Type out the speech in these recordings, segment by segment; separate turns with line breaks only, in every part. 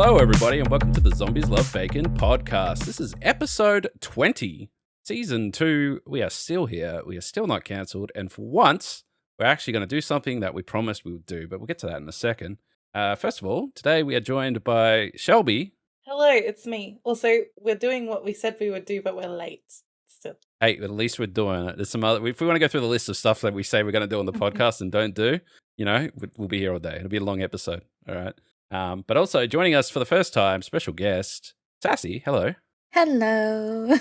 Hello, everybody, and welcome to the Zombies Love Bacon podcast. This is episode 20, season 2. We are still here. We are still not cancelled. And for once, we're actually going to do something that we promised we would do, but we'll get to that in a second. First of all, today we are joined by Shelby.
Hello, it's me. Also, we're doing what we said we would do, but we're late still.
Hey, at least we're doing it. There's some other. If we want to go through the list of stuff that we say we're going to do on the podcast and don't do, we'll be here all day. It'll be a long episode. All right. But also joining us for the first time, special guest, Sassy. Hello.
Hello.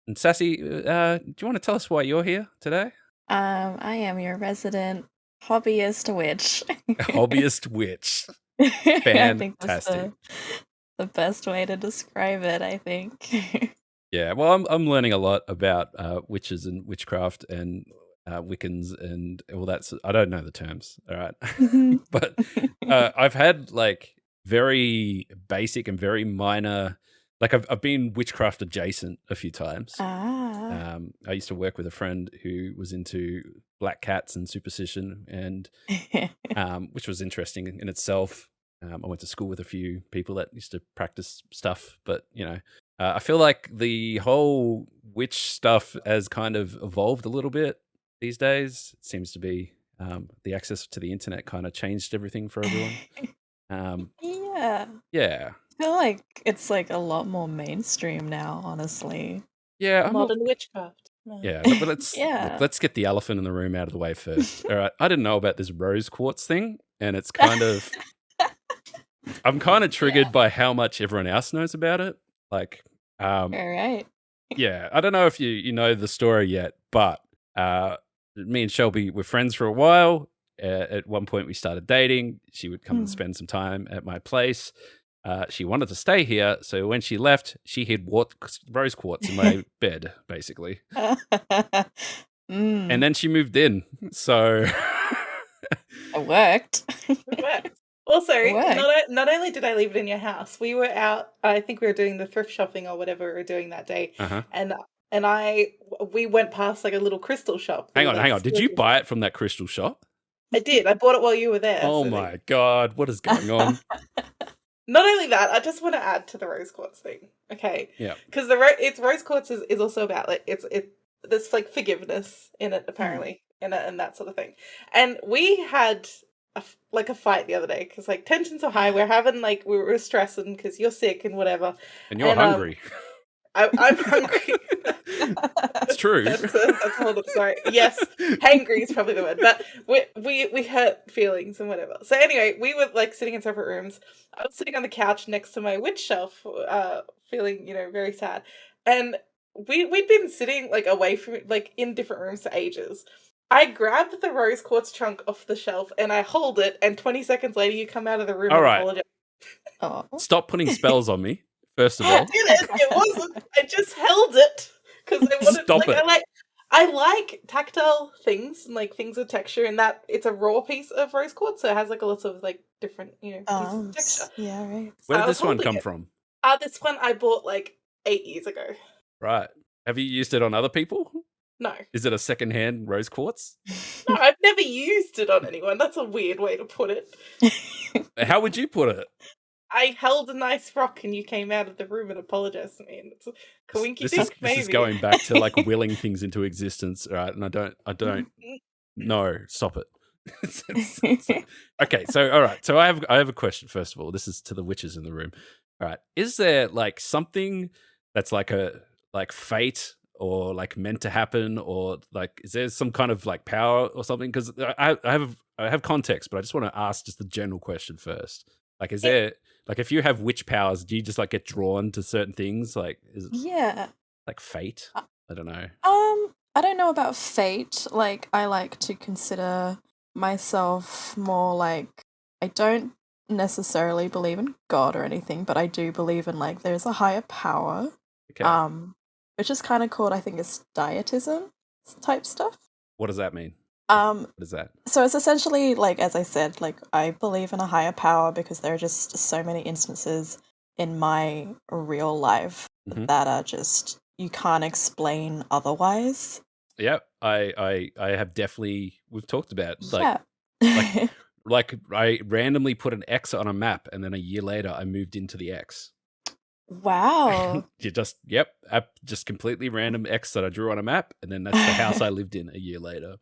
And Sassy, do you want to tell us why you're here today?
I am your resident hobbyist witch.
Hobbyist witch.
Fantastic. I think that's the best way to describe it, I think.
Yeah, well, I'm learning a lot about witches and witchcraft and Wiccans and all that. I don't know the terms, all right? But I've had like very basic and very minor, like I've been witchcraft adjacent a few times. I used to work with a friend who was into black cats and superstition, and which was interesting in itself. I went to school with a few people that used to practice stuff, but I feel like the whole witch stuff has kind of evolved a little bit these days. It seems to be the access to the internet kind of changed everything for everyone. Yeah.
I feel like it's like a lot more mainstream now, honestly.
Yeah,
modern witchcraft.
Yeah, but let's get the elephant in the room out of the way first. All right, I didn't know about this rose quartz thing, and it's kind of I'm kind of triggered by how much everyone else knows about it. Like,
all right.
Yeah, I don't know if you know the story yet, but me and Shelby were friends for a while. At one point, we started dating. She would come and spend some time at my place. She wanted to stay here, so when she left, she hid rose quartz in my bed, basically. And then she moved in, so
it worked.
Also, not only did I leave it in your house, we were out. I think we were doing the thrift shopping or whatever we were doing that day, and we went past like a little crystal shop.
Hang on. Did you buy it from that crystal shop?
I did. I bought it while you were there.
Oh my God, what is going on?
Not only that, I just want to add to the rose quartz thing. Okay.
Yeah.
Because it's rose quartz is also about like there's like forgiveness in it apparently and that sort of thing. And we had a fight the other day because like tensions are high. We're having like we were stressing because you're sick and whatever.
And you're hungry.
I'm hungry.
It's true.
That's hold up. Sorry. Yes, hangry is probably the word. But we hurt feelings and whatever. So anyway, we were like sitting in separate rooms. I was sitting on the couch next to my witch shelf, feeling very sad. And we'd been sitting like away from like in different rooms for ages. I grabbed the rose quartz chunk off the shelf and I hold it. And 20 seconds later, you come out of the room.
All
and
right.
apologize.
Stop putting spells on me. First of all,
it wasn't. I just held it because I wanted.
Stop it.
I like tactile things and like things with texture, and that it's a raw piece of rose quartz, so it has like a lot of like different pieces of texture.
Yeah, right.
Where did this one come from?
This one I bought like 8 years ago.
Right. Have you used it on other people?
No.
Is it a secondhand rose quartz?
No, I've never used it on anyone. That's a weird way to put it.
How would you put it?
I held a nice rock and you came out of the room and apologized to me, and it's a coinky dink, maybe.
This is going back to like willing things into existence, right? And I don't. No, stop it. Okay, so all right. So I have a question. First of all, this is to the witches in the room. All right, is there like something that's like fate or like meant to happen, or like is there some kind of like power or something? Because I have context, but I just want to ask just the general question first. Like, is there like if you have witch powers, do you just like get drawn to certain things? Like, is it like fate? I don't know.
I don't know about fate. Like, I like to consider myself more like I don't necessarily believe in God or anything, but I do believe in like there's a higher power.
Okay.
Which is kind of called, I think, it's dietism type stuff.
What does that mean?
What
is that?
So it's essentially like, as I said, like I believe in a higher power because there are just so many instances in my real life that are just you can't explain otherwise.
Yeah, I have definitely we've talked about like like I randomly put an X on a map, and then a year later I moved into the X.
Wow.
You just just completely random X that I drew on a map, and then that's the house I lived in a year later.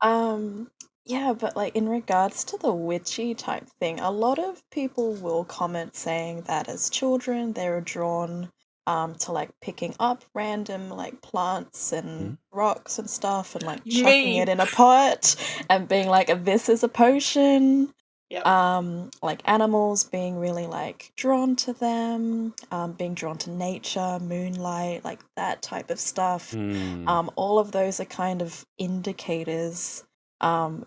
Yeah, but like in regards to the witchy type thing, a lot of people will comment saying that as children they were drawn to like picking up random like plants and rocks and stuff and like chucking it in a pot and being like, this is a potion.
Yep.
Like animals being really like drawn to them, being drawn to nature, moonlight, like that type of stuff. All of those are kind of indicators,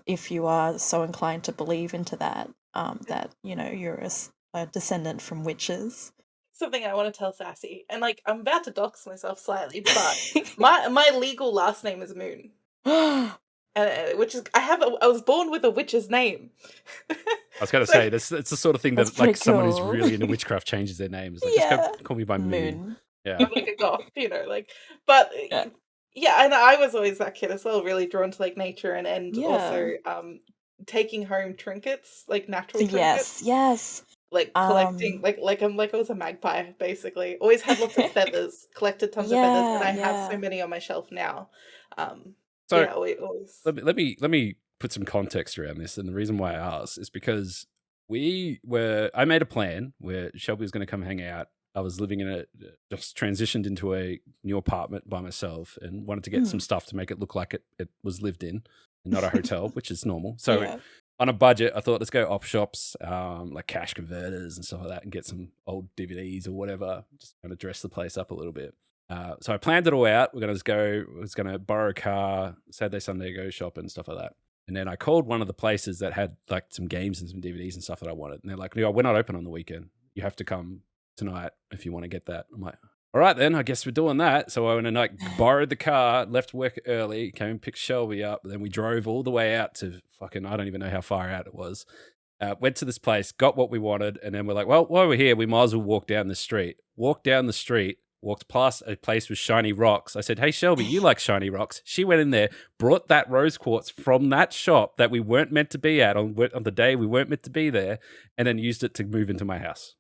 if you are so inclined to believe into that, that you're a descendant from witches.
Something I want to tell Sassy, and like I'm about to dox myself slightly, but my legal last name is Moon. Which is I was born with a witch's name.
I was going to say it's the sort of thing that like someone who's really into witchcraft changes their names. Like, just call me by Moon. Yeah,
I'm like a goth, like. But yeah, and I was always that kid as well, really drawn to like nature and also taking home trinkets, like natural trinkets.
Yes.
Like collecting, like I was a magpie basically. Always had lots of feathers, collected tons of feathers, and I have so many on my shelf now. So yeah, always.
Let me put some context around this, and the reason why I asked is because I made a plan where Shelby was going to come hang out. I was living in just transitioned into a new apartment by myself and wanted to get some stuff to make it look like it was lived in and not a hotel, which is normal. So on a budget, I thought, let's go op shops, like cash converters and stuff like that, and get some old DVDs or whatever, just kind of dress the place up a little bit. So I planned it all out. I was going to borrow a car, Saturday, Sunday, go shopping and stuff like that. And then I called one of the places that had like some games and some DVDs and stuff that I wanted. And they're like, no, we're not open on the weekend. You have to come tonight if you want to get that. I'm like, all right, then I guess we're doing that. So I went and like borrowed the car, left work early, came and picked Shelby up. Then we drove all the way out to fucking, I don't even know how far out it was. Went to this place, got what we wanted. And then we're like, well, while we're here, we might as well walk down the street. Walked down the street. Walked past a place with shiny rocks. I said, hey, Shelby, you like shiny rocks. She went in there, brought that rose quartz from that shop that we weren't meant to be at on the day we weren't meant to be there, and then used it to move into my house.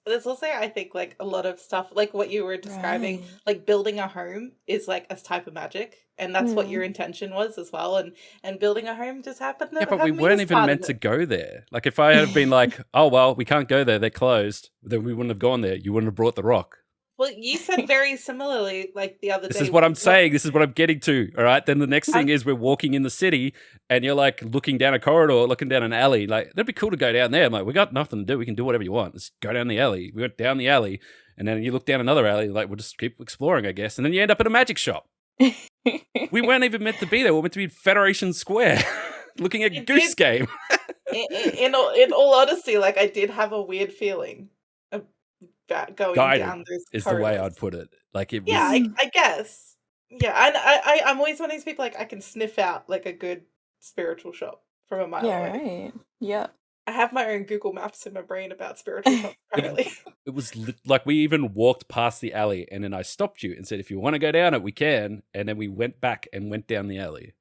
There's also, I think, like a lot of stuff, like what you were describing, like building a home is like a type of magic. And that's what your intention was as well. And building a home just happened.
Yeah, but we weren't even meant to go there. Like if I had been like, oh, well, we can't go there, they're closed, then we wouldn't have gone there. You wouldn't have brought the rock.
Well, you said very similarly like the other day.
This is what I'm saying. This is what I'm getting to. All right. Then the next thing is we're walking in the city and you're like looking down a corridor, looking down an alley. Like, that'd be cool to go down there. I'm like, we got nothing to do. We can do whatever you want. Let's go down the alley. We went down the alley and then you look down another alley. Like, we'll just keep exploring, I guess. And then you end up at a magic shop. We weren't even meant to be there. We were meant to be in Federation Square looking at Goose Game.
in all honesty, like I did have a weird feeling about going down those
is
corridors.
The way I'd put it. Like it was...
Yeah, I guess. Yeah, and I'm always one of these people, like I can sniff out like a good spiritual shop from a mile away.
Right. Yeah.
I have my own Google Maps in my brain about spiritual shops, apparently.
It was like we even walked past the alley and then I stopped you and said, if you want to go down it, we can. And then we went back and went down the alley.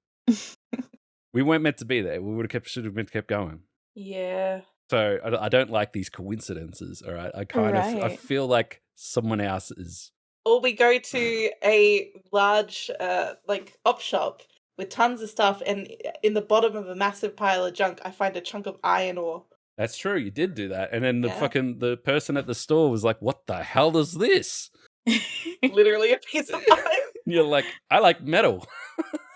We weren't meant to be there. We should have kept going.
Yeah.
So I don't like these coincidences, all right? I feel like someone else is...
Or we go to a large like op shop with tons of stuff, and in the bottom of a massive pile of junk, I find a chunk of iron ore.
That's true. You did do that. And then the person at the store was like, what the hell is this?
Literally a piece of iron.
You're like, I like metal.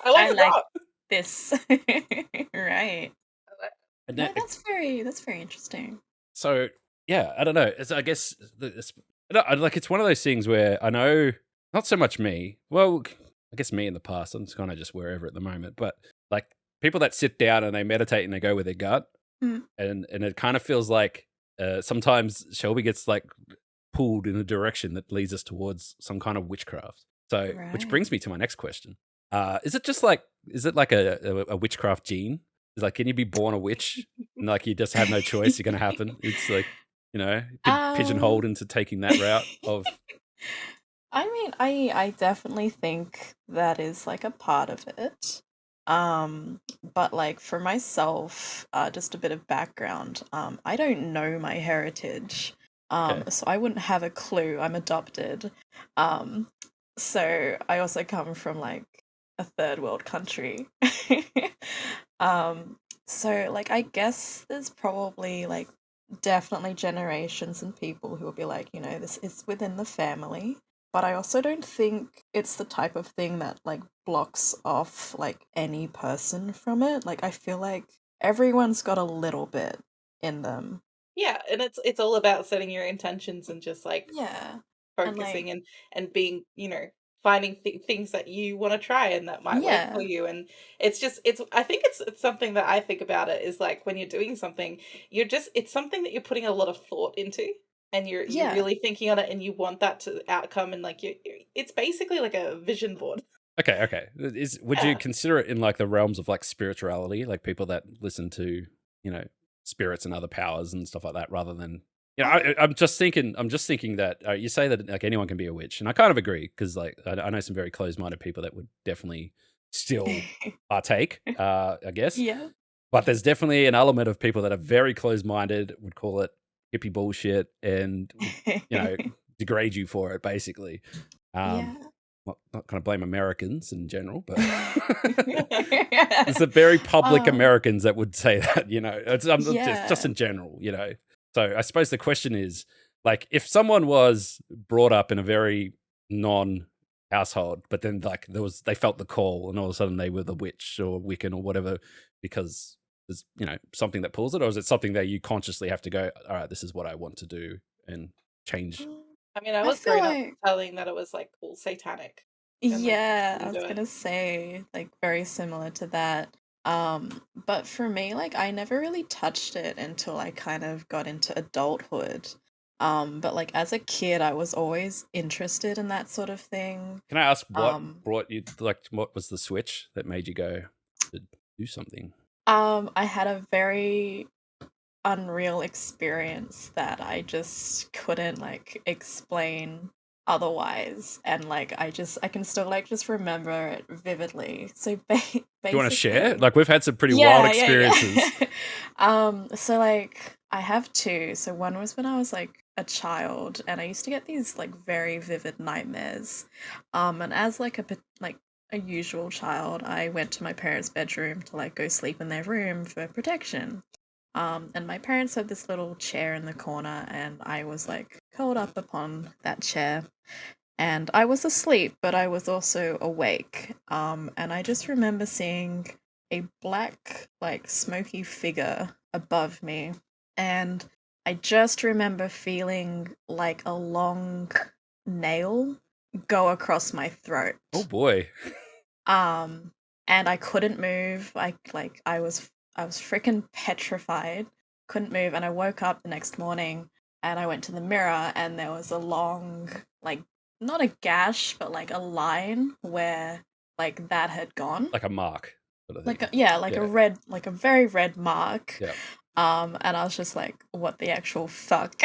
I like rock.
This. Right.
And
no, that's very interesting.
So, yeah, I don't know. I guess it's one of those things where I know, not so much me. Well, I guess me in the past. I'm just kind of just wherever at the moment. But like people that sit down and they meditate and they go with their gut, and it kind of feels like sometimes Shelby gets like pulled in a direction that leads us towards some kind of witchcraft. So, which brings me to my next question: is it like a witchcraft gene? It's like, can you be born a witch? And like you just have no choice. You're going to happen. It's like, pigeonholed into taking that route of.
I mean, I definitely think that is like a part of it. But like for myself, just a bit of background. I don't know my heritage.
Okay.
So I wouldn't have a clue. I'm adopted. Um, so I also come from like a third world country. Um, so like I guess there's probably like definitely generations and people who will be like, this is within the family. But I also don't think it's the type of thing that like blocks off like any person from it. Like I feel like everyone's got a little bit in them.
Yeah, and it's all about setting your intentions and just like
Yeah. And like
focusing and being, finding things that you want to try and that might work for
yeah.
you. And it's I think it's something that I think about it is like when you're doing something, it's something that you're putting a lot of thought into, and you're
Yeah.
really thinking on it, and you want that to outcome, and like it's basically like a vision board.
Okay. Would you
Yeah.
consider it in like the realms of like spirituality, like people that listen to, spirits and other powers and stuff like that, rather than, I'm just thinking that you say that like anyone can be a witch, and I kind of agree because like I know some very closed-minded people that would definitely still partake, I guess,
Yeah.
but there's definitely an element of people that are very closed-minded, would call it hippie bullshit, and would, degrade you for it, basically.
Yeah.
Not going to blame Americans in general, but it's the very public
Um,
Americans that would say that, it's just
yeah.
in general, So I suppose the question is, like, if someone was brought up in a very non-household, but then like they felt the call, and all of a sudden they were the witch or Wiccan or whatever, because there's something that pulls it, or is it something that you consciously have to go, all right, this is what I want to do, and change?
I mean, I
I
was
feel
grown up
like
telling that it was like all satanic, and like
yeah, I
couldn't
was
do it.
gonna say like very similar to that. But for me, like I never really touched it until I kind of got into adulthood. But like as a kid, I was always interested in that sort of thing.
Can I ask what
Um,
brought you, like, what was the switch that made you go to do something?
I had a very unreal experience that I just couldn't like explain otherwise, and like I can still like just remember it vividly. So
Do you want to share?
basically,
Like, we've had some pretty wild
yeah.
experiences.
So like I have two. So one was when I was like a child, and I used to get these like very vivid nightmares. And as like like a usual child, I went to my parents' bedroom to like go sleep in their room for protection. And my parents had this little chair in the corner, and I was like curled up upon that chair. And I was asleep, but I was also awake. And I just remember seeing a black, like smoky figure above me. And I just remember feeling like a long nail go across my throat.
Oh boy.
Um, and I couldn't move. I was freaking petrified. Couldn't move, and I woke up the next morning and I went to the mirror, and there was a long, like, not a gash, but like a line where like that had gone.
Like a mark sort of
Like
thing.
like a red, like a very red mark.
Yeah.
And I was just like, what the actual fuck?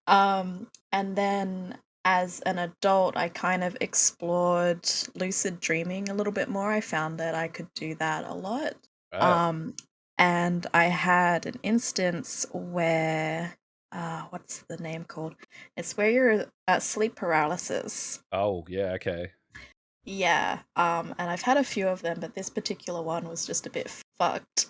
And then as an adult, I kind of explored lucid dreaming a little bit more. I found that I could do that a lot.
Right.
Um, and I had an instance where, what's the name called? It's where you're at sleep paralysis.
Oh yeah. Okay.
Yeah, and I've had a few of them, but this particular one was just a bit fucked.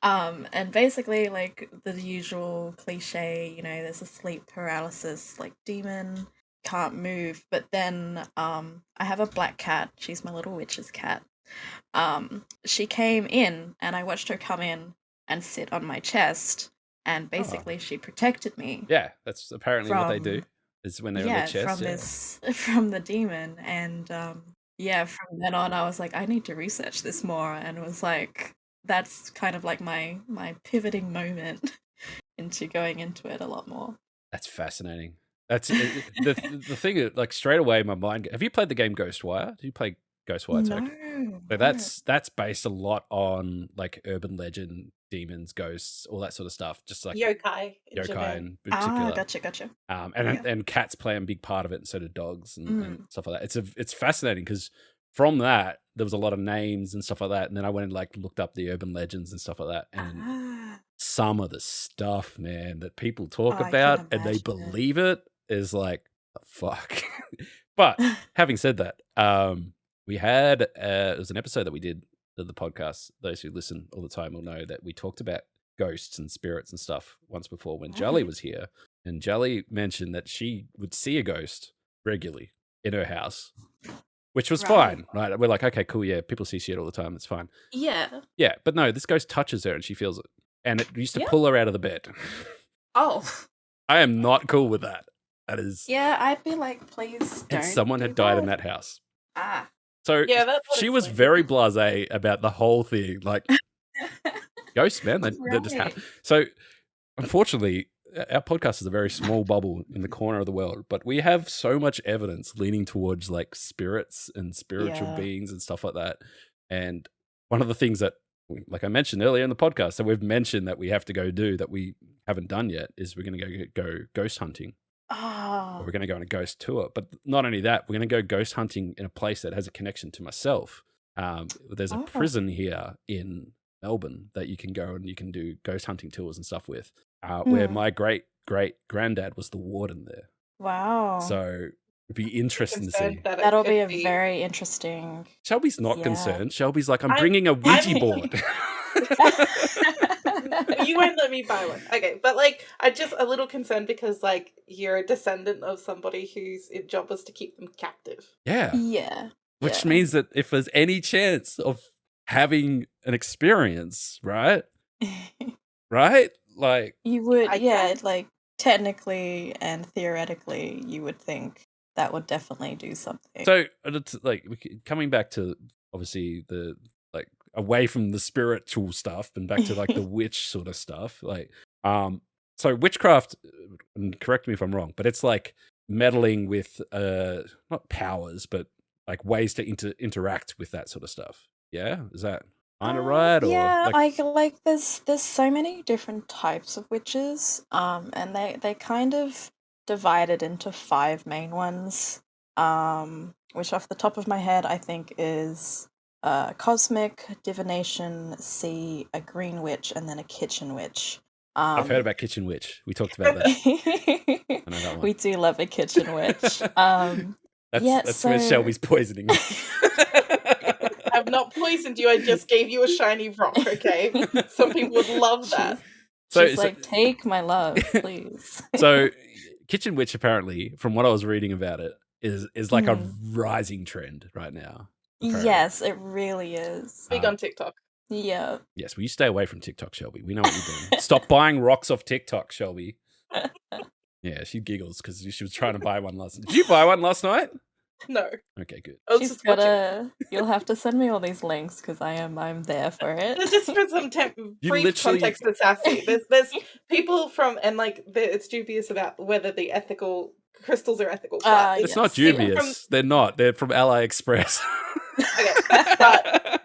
And basically, like the usual cliche, there's a sleep paralysis, like demon, can't move. But then, I have a black cat. She's my little witch's cat. She came in, and I watched her come in and sit on my chest, and
Oh.
basically she protected me
Yeah, that's apparently what they do.
from
Is when they're on their chest.
from this from the demon. And yeah, from then on I was like, I need to research this more, and was like, that's kind of like my pivoting moment into going into it a lot more.
That's fascinating. That's the thing. Like straight away, my mind. Have you played the game Ghostwire? Do you play Ghostwire
No,
Tech? But
no.
that's based a lot on like urban legend, demons, ghosts, all that sort of stuff. Just like
Yokai in
yokai
Japan.
in particular.
Gotcha.
And cats play a big part of it, and so do dogs and
Mm.
stuff like that. It's fascinating because from that, there was a lot of names and stuff like that. And then I went and like looked up the urban legends and stuff like that. And some of the stuff, man, that people talk
I
about
can
and they
imagine it.
believe it is like, fuck. But having said that, we had it was an episode that we did of the podcast. Those who listen all the time will know that we talked about ghosts and spirits and stuff once before when Jelly was here. And Jelly mentioned that she would see a ghost regularly in her house, which was fine, right? We're like, okay, cool, yeah, people see shit all the time, it's fine.
Yeah.
Yeah, but no, this ghost touches her and she feels it. And it used to
Yeah.
pull her out of the bed.
Oh.
I am not cool with that. That is...
Yeah, I'd be like, please don't.
And someone had died in that house.
Ah.
So
Yeah, that's what
she
it's
was
like.
very blasé about the whole thing. Like, ghosts, man, they just happen. So, unfortunately, our podcast is a very small bubble in the corner of the world, but we have so much evidence leaning towards like spirits and spiritual beings and stuff like that. And one of the things that, like I mentioned earlier in the podcast, that we've mentioned that we have to go do that we haven't done yet is we're going to go ghost hunting.
Oh.
Or we're going to go on a ghost tour. But not only that, we're going to go ghost hunting in a place that has a connection to myself. There's a prison here in Melbourne that you can go and you can do ghost hunting tours and stuff with, where my great-great-granddad was the warden there.
Wow.
So it'd be interesting to see.
That'll be a very interesting...
Shelby's not concerned. Shelby's like, I'm
I'm-
bringing a Ouija board.
You won't let me buy one. Okay, but like, I'm just a little concerned because like you're a descendant of somebody whose job was to keep them captive.
Yeah.
Yeah.
Which means that if there's any chance of having an experience, right? Right? Like,
You would,
I
yeah,
guess.
like theoretically and theoretically, you would think that would definitely do something.
so it's like coming back to obviously the like away from the spiritual stuff and back to like the witch sort of stuff. Like, so witchcraft, and correct me if I'm wrong, but it's like meddling with not powers, but like ways to interact with that sort of stuff. Yeah, is that kind of right? Or
Yeah,
like,
there's so many different types of witches, and they kind of divided into 5 main ones, which off the top of my head I think is cosmic, divination, sea, a green witch, and then a kitchen witch.
I've heard about kitchen witch. We talked about that. I know that one.
We do love a kitchen witch.
That's where Shelby's poisoning me.
I've not poisoned you. I just gave you a shiny rock. Okay, some people would love that.
She's like, take my love, please.
So, kitchen witch apparently, from what I was reading about it, is like a rising trend right now. Apparently.
Yes, it really is.
Big on TikTok.
Yeah.
Yes, well, you stay away from TikTok, Shelby. We know what you're doing. Stop buying rocks off TikTok, Shelby. Yeah, she giggles because she was trying to buy one last night. Did you buy one last night?
No.
Okay, good.
I was
She's
just watching.
gotta. You'll have to send me all these links because I'm there for it.
Just for some brief
literally-
context to Sassy, there's people from and like it's dubious about whether the ethical crystals are ethical. But
It's not
Yes.
dubious. They're not. They're from AliExpress.
Okay, but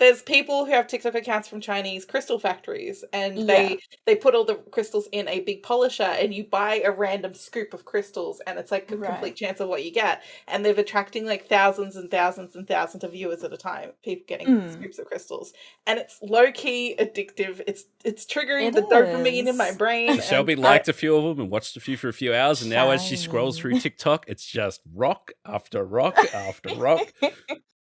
there's people who have TikTok accounts from Chinese crystal factories, and they put all the crystals in a big polisher, and you buy a random scoop of crystals, and it's like a complete chance of what you get. And they're attracting like thousands and thousands and thousands of viewers at a time. People getting scoops of crystals, and it's low key addictive. It's triggering the dopamine in my brain.
Shelby
and
liked a few of them and watched a few for a few hours, and now as she scrolls through TikTok, it's just rock after rock after rock.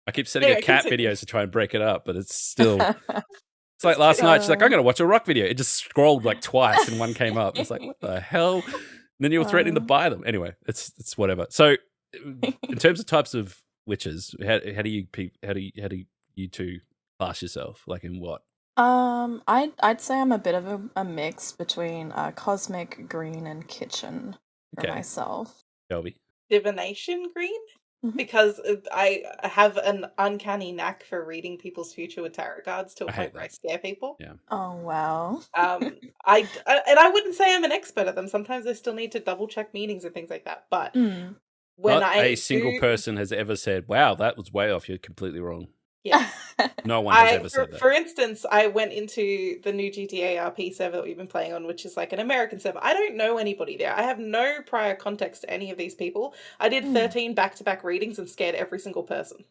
I keep sending her cat videos to try and break it up, but it's still... It's like last night, she's like, I'm going to watch a rock video. It just scrolled like twice and one came up. It's like, what the hell? And then you were threatening to buy them. Anyway, it's whatever. So in terms of types of witches, how do you two class yourself? Like in what?
I'd say I'm a bit of a mix between cosmic, green, and kitchen for myself.
Shelby?
divination green. Because I have an uncanny knack for reading people's future with tarot cards to a point where I scare people.
Yeah.
Oh wow.
I wouldn't say I'm an expert at them. Sometimes I still need to double check meanings and things like that. But when
Not a single person has ever said, "Wow, that was way off. You're completely wrong."
Yeah.
No one has ever said that.
For instance, I went into the new GTA RP server that we've been playing on, which is like an American server. I don't know anybody there. I have no prior context to any of these people. I did 13 back-to-back readings and scared every single person.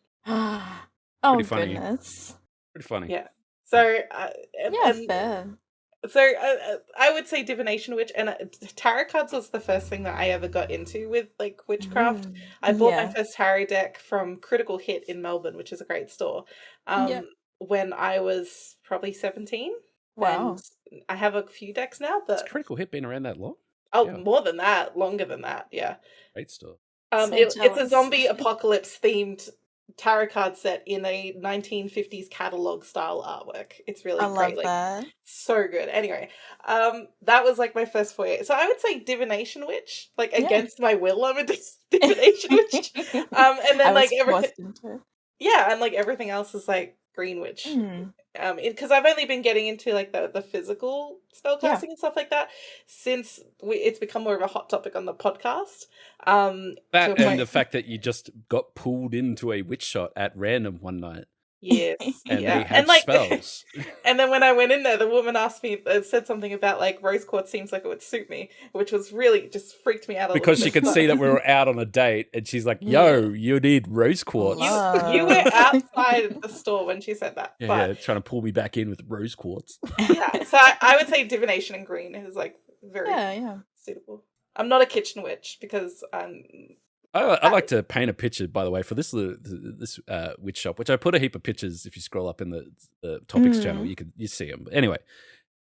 Oh
Pretty funny.
goodness.
Pretty funny.
Yeah. So
Yeah, fair.
So I would say divination witch, and tarot cards was the first thing that I ever got into with like witchcraft. I bought my first tarot deck from Critical Hit in Melbourne, which is a great store. When I was probably 17.
Wow.
And I have a few decks now,
Has
but
Critical Hit been around that long?
yeah. More than that, longer than that, yeah.
Great store.
It's a zombie apocalypse themed tarot card set in a 1950s catalog style artwork. It's really great.
Love that.
So good. Anyway, that was like my first foray. So I would say divination witch, like against my will. I'm a divination witch. And then like everything. Yeah, and like everything else is like green witch. Because I've only been getting into like the physical spellcasting and stuff like that since it's become more of a hot topic on the podcast.
That and the fact that you just got pulled into a witch shot at random one night.
Yes,
and they had spells.
And then when I went in there, the woman asked me, said something about like rose quartz seems like it would suit me, which was really just freaked me out.
Because she could see that we were out on a date, and she's like, "Yo, you need rose quartz."
You were outside the store when she said that.
Yeah, trying to pull me back in with rose quartz.
Yeah, so I would say divination and green is like very suitable. I'm not a kitchen witch because
I like to paint a picture, by the way, for this witch shop, which I put a heap of pictures. If you scroll up in the topics channel, you see them. But anyway,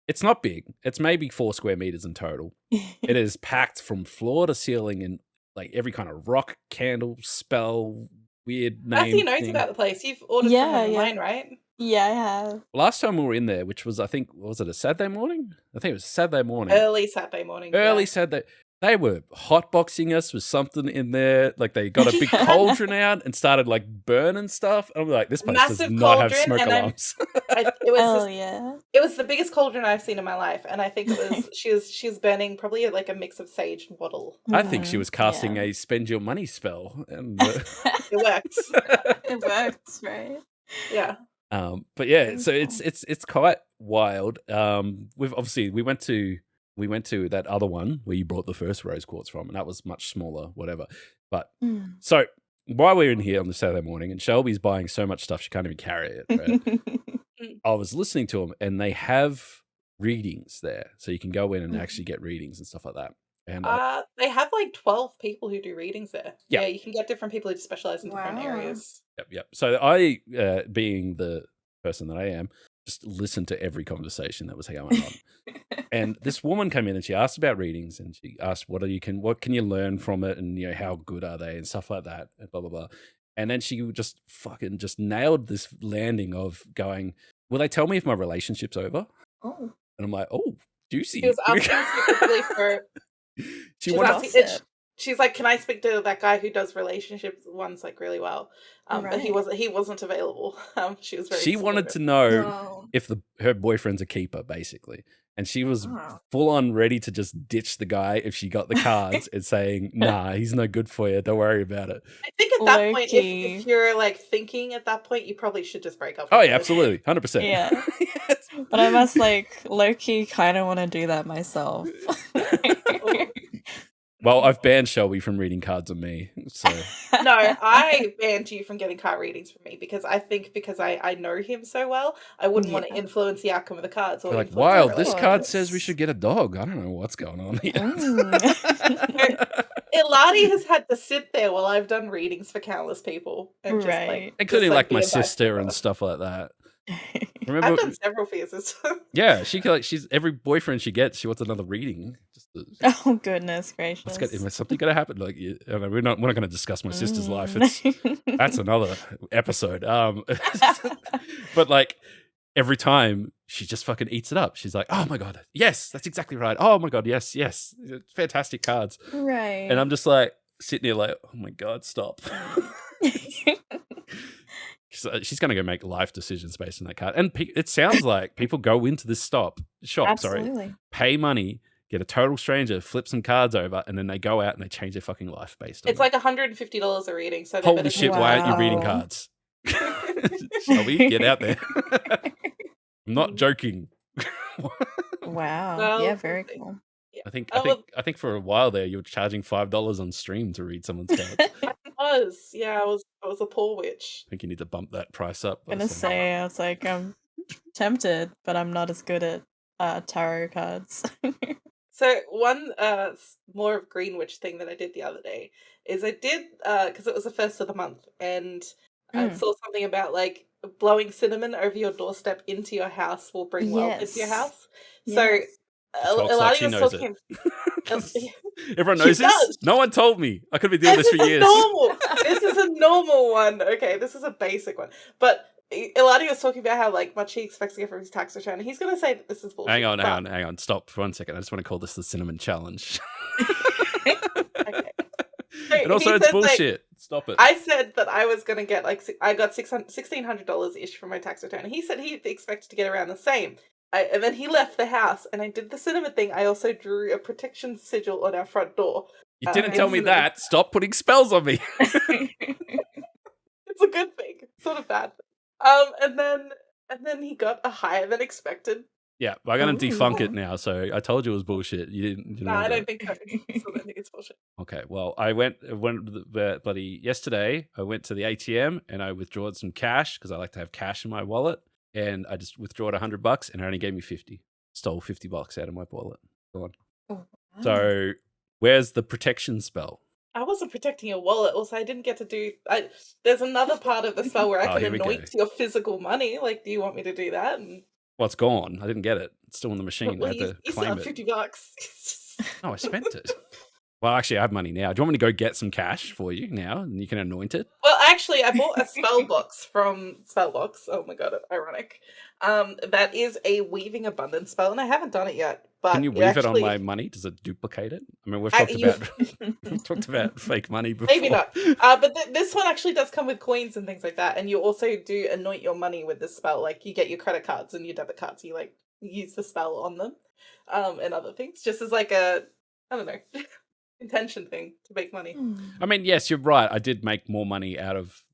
it's not big. It's maybe 4 square meters in total. It is packed from floor to ceiling in like every kind of rock, candle, spell, weird name.
Matthew knows about the place. You've ordered from online, right?
Yeah, I have.
Last time we were in there, which was, I think, was it a Saturday morning? I think it was Saturday morning.
Early Saturday morning.
Saturday. They were hotboxing us with something in there. Like they got a big cauldron out and started like burning stuff. I'm like, this place does not have smoke alarms.
It was the biggest cauldron I've seen in my life, and I think it was she was burning probably like a mix of sage and wattle.
I think she was casting a spend your money spell, and
it worked.
It works, right?
Yeah.
But yeah, so it's quite wild. We went to that other one where you brought the first rose quartz from, and that was much smaller, whatever. But so while we're in here on the Saturday morning, and Shelby's buying so much stuff she can't even carry it, right? I was listening to them, and they have readings there, so you can go in and actually get readings and stuff like that. And
they have like 12 people who do readings there. Yeah, you can get different people who specialize in different areas.
Yep. So I, being the person that I am, just listened to every conversation that was going on. And this woman came in and she asked about readings, and she asked what can you learn from it, and how good are they and stuff like that, and blah blah blah. And then she just fucking nailed this landing of going, will they tell me if my relationship's over?
Oh.
And I'm like, oh, juicy.
She was asking specifically for she's like, can I speak to that guy who does relationships ones like really well? But he wasn't available. She
wanted to know if her boyfriend's a keeper, basically. And she was full on ready to just ditch the guy if she got the cards and saying, nah, he's no good for you. Don't worry about it.
I think at that point, if you're like thinking at that point, you probably should just break up.
Oh, yeah, absolutely. 100%.
Yeah. But I must low-key kind of want to do that myself.
Well, I've banned Shelby from reading cards on me. So
no, I banned you from getting card readings from me because I know him so well, I wouldn't want to influence the outcome of the cards. Or
like, wow, this card says we should get a dog. I don't know what's going on here.
Ilati has had to sit there while I've done readings for countless people, and
including like my sister and stuff like that.
Remember, I've done several for your sister.
Yeah, she's every boyfriend she gets, she wants another reading.
Oh goodness gracious!
Is something going to happen? Like, we're not going to discuss my sister's life. That's another episode. But like every time she just fucking eats it up. She's like, oh my god, yes, that's exactly right. Oh my god, yes, fantastic cards.
Right.
And I'm just like sitting here like, oh my god, stop. She's going to go make life decisions based on that card. And it sounds like people go into this shop, pay money, get a total stranger, flip some cards over, and then they go out and they change their fucking life based on it.
It's like $150 a reading. So
holy shit, why aren't you reading cards? Shelby, get out there. I'm not joking.
Wow.
Well,
yeah, very cool.
I think for a while there you were charging $5 on stream to read someone's cards.
was. Yeah, I was a poor witch.
I think you need to bump that price up.
I'm gonna say, I was like, I'm tempted, but I'm not as good at tarot cards.
So one more of green witch thing that I did the other day is I did because it was the first of the month, and I saw something about like blowing cinnamon over your doorstep into your house will bring wealth into your
Yes.
house.
Yes.
So
Talks like
Ilati
she
was
knows
talking.
Everyone
She
knows this?
does.
No one told me. I could have been doing this for years.
This is a normal one. Okay, this is a basic one. But Ilati was talking about how like much he expects to get from his tax return. And he's going to say that this is bullshit.
Hang on. Stop for 1 second. I just want to call this the cinnamon challenge.
Okay. So
And also,
he
it's
said, like,
bullshit. Stop it.
I said that I was going to get like I got $1,600 ish from my tax return. And he said he expected to get around the same. And then he left the house, and I did the cinnamon thing. I also drew a protection sigil on our front door.
You didn't tell me that. Stop putting spells on me.
It's a good thing. It's not a bad thing. And then he got a higher than expected.
Yeah, I'm going to defunk it now. So I told you it was bullshit. You didn't
I don't think so. I still don't think it's bullshit.
Okay, well, I went bloody yesterday. I went to the ATM and I withdrew some cash because I like to have cash in my wallet. And I just withdrew $100 and it only gave me 50. Stole $50 out of my wallet. Gone.
Oh, wow.
So where's the protection spell?
I wasn't protecting your wallet. Also, I didn't get to do. There's another part of the spell where I can anoint your physical money. Like, do you want me to do that? And
well, it's gone. I didn't get it. It's still in the machine.
well,
I had to claim it.
$50.
No, I spent it. Well, actually, I have money now. Do you want me to go get some cash for you now, and you can anoint it?
Well, actually, I bought a Spellbox from Spellbox. Oh my god, ironic. That is a weaving abundance spell, and I haven't done it yet. But
can you weave it on my money? Does it duplicate it? I mean, we've talked about fake money before.
Maybe not. But this one actually does come with coins and things like that, and you also do anoint your money with this spell. Like you get your credit cards and your debit cards, you like use the spell on them, and other things, just as like a I don't know. Intention thing to make money.
I mean, yes, you're right. I did make more money out of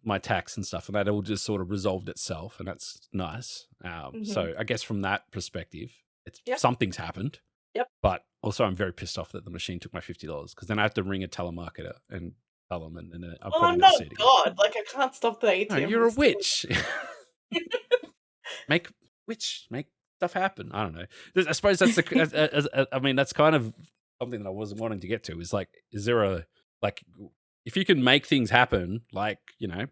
my tax and stuff, and that all just sort of resolved itself, and that's nice. So I guess from that perspective, something's happened.
Yep.
But also, I'm very pissed off that the machine took my $50 because then I have to ring a telemarketer and tell them, and then
I'm not God. Like I can't stop the ATM.
No, you're a witch. Make stuff happen. I don't know. I suppose that's I mean, that's kind of something that I wasn't wanting to get to is like, is there if you can make things happen, like,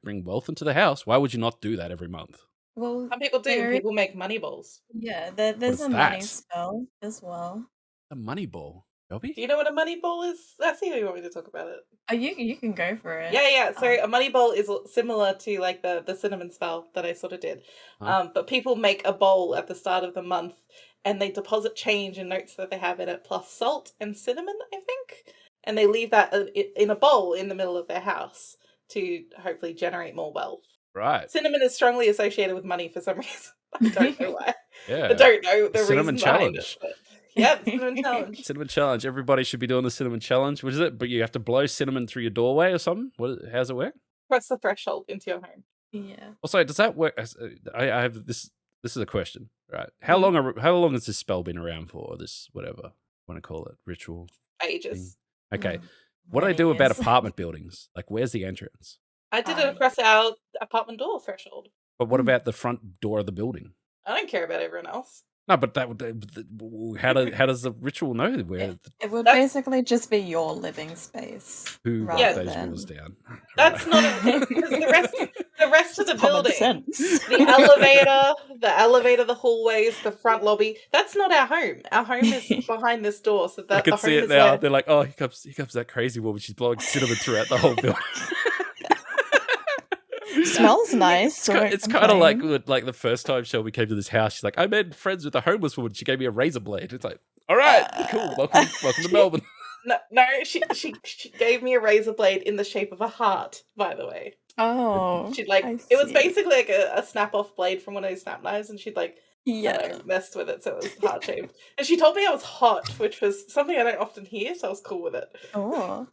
bring wealth into the house, why would you not do that every month?
Well,
some people do. People make Moneyballs.
Yeah, there's a money spell as well.
A money ball, Shelby?
Do you know what a money ball is? I see how you want me to talk about it.
Oh, you can go for it.
Yeah. So a money ball is similar to like the cinnamon spell that I sort of did. But people make a bowl at the start of the month, and they deposit change and notes that they have in it, plus salt and cinnamon, I think. And they leave that in a bowl in the middle of their house to hopefully generate more wealth.
Right.
Cinnamon is strongly associated with money for some reason. I don't know why.
Yeah.
I don't know the
cinnamon
reason behind it. Yeah, cinnamon challenge.
Cinnamon challenge. Everybody should be doing the cinnamon challenge. What is it? But you have to blow cinnamon through your doorway or something? How's it work?
Press the threshold into your home.
Yeah.
Also, does that work? I have this. This is a question, right? How long has this spell been around for? Or this whatever I want to call it ritual.
Ages.
Thing? Okay. What do I do about apartment buildings? Like, where's the entrance?
I did it across our apartment door threshold.
But what about the front door of the building?
I don't care about everyone else.
No, but how does the ritual know where?
It would basically just be your living space.
Who wrote those rules down?
That's not the rest of the building.
Sense.
The elevator, the hallways, the front lobby. That's not our home. Our home is behind this door. So that
I can see it now. They're like, oh, here comes that crazy woman. She's blowing cinnamon throughout the whole building.
Smells nice.
It's kind of like the first time Shelby came to this house. She's like, I made friends with a homeless woman. She gave me a razor blade. It's like, all right, cool. Welcome to Melbourne.
No, she gave me a razor blade in the shape of a heart. By the way.
Oh,
it was basically like a snap-off blade from one of those snap knives, and she'd messed with it, so it was heart shaped. And she told me I was hot, which was something I don't often hear, so I was cool with it.
Oh,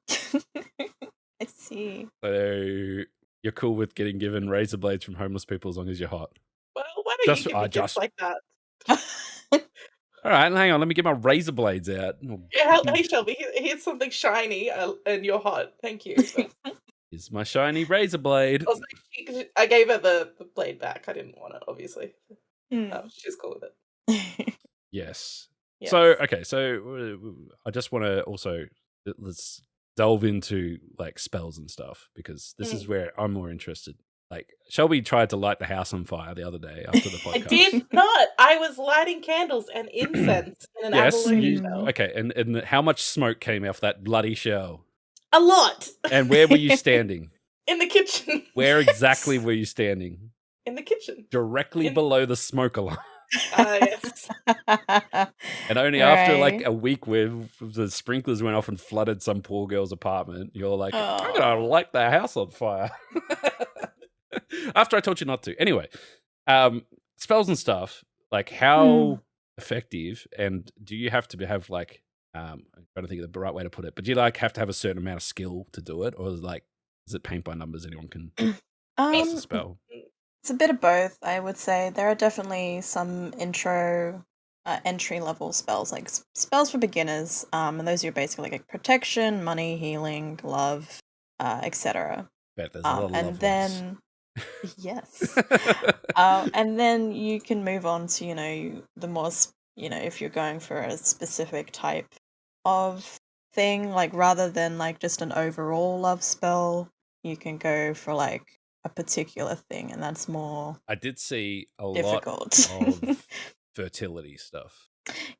I see.
So you're cool with getting given razor blades from homeless people as long as you're hot?
Well, why don't you give me gifts like that?
All right, hang on. Let me get my razor blades out.
Yeah, hey Shelby, here's something shiny, and you're hot. Thank you.
Is my shiny razor blade.
Also, I gave her the blade back. I didn't want it, obviously. She's cool with it.
Yes.
Yes.
So, okay, so I just want to also, let's delve into like spells and stuff, because this is where I'm more interested. Like, Shelby tried to light the house on fire the other day after the podcast.
I did not. I was lighting candles and incense in an abalone shell.
Okay, and how much smoke came off that bloody shell?
A lot.
And where were you standing?
In the kitchen.
Where exactly were you standing?
In the kitchen.
Directly below the smoke alarm.
Yes.
And only after like a week where the sprinklers went off and flooded some poor girl's apartment, you're like, I'm gonna light the house on fire. After I told you not to. Anyway, spells and stuff, like how effective, and do you have to have like I'm trying to think of the right way to put it, but do you like have to have a certain amount of skill to do it, or is it paint by numbers? Anyone can cast a spell.
It's a bit of both, I would say. There are definitely some entry level spells, like spells for beginners, and those are basically like protection, money, healing, love, etc.
Bet there's a lot of
and
love
then yes, and then you can move on to the more if you're going for a specific type of thing, like rather than like just an overall love spell, you can go for like a particular thing, and that's more
I did see a
difficult.
lot of fertility stuff.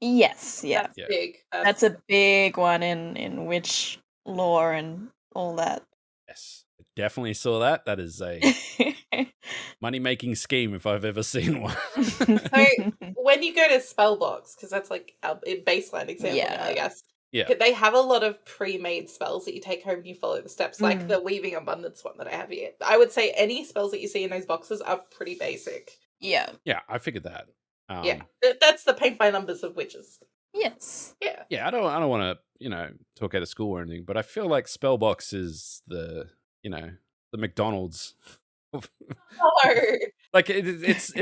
Yes, yeah.
That's big.
That's a big one in witch lore and all that.
Yes, I definitely saw that. That is a money-making scheme if I've ever seen one.
So when you go to Spellbox, because that's like a baseline example now, I guess.
Yeah.
They have a lot of pre-made spells that you take home and you follow the steps, like the Weaving Abundance one that I have here. I would say any spells that you see in those boxes are pretty basic.
Yeah.
Yeah, I figured that.
Yeah, that's the paint by numbers of witches.
Yes.
Yeah.
Yeah, I don't want to, talk out of school or anything, but I feel like Spellbox is the McDonald's. Like it's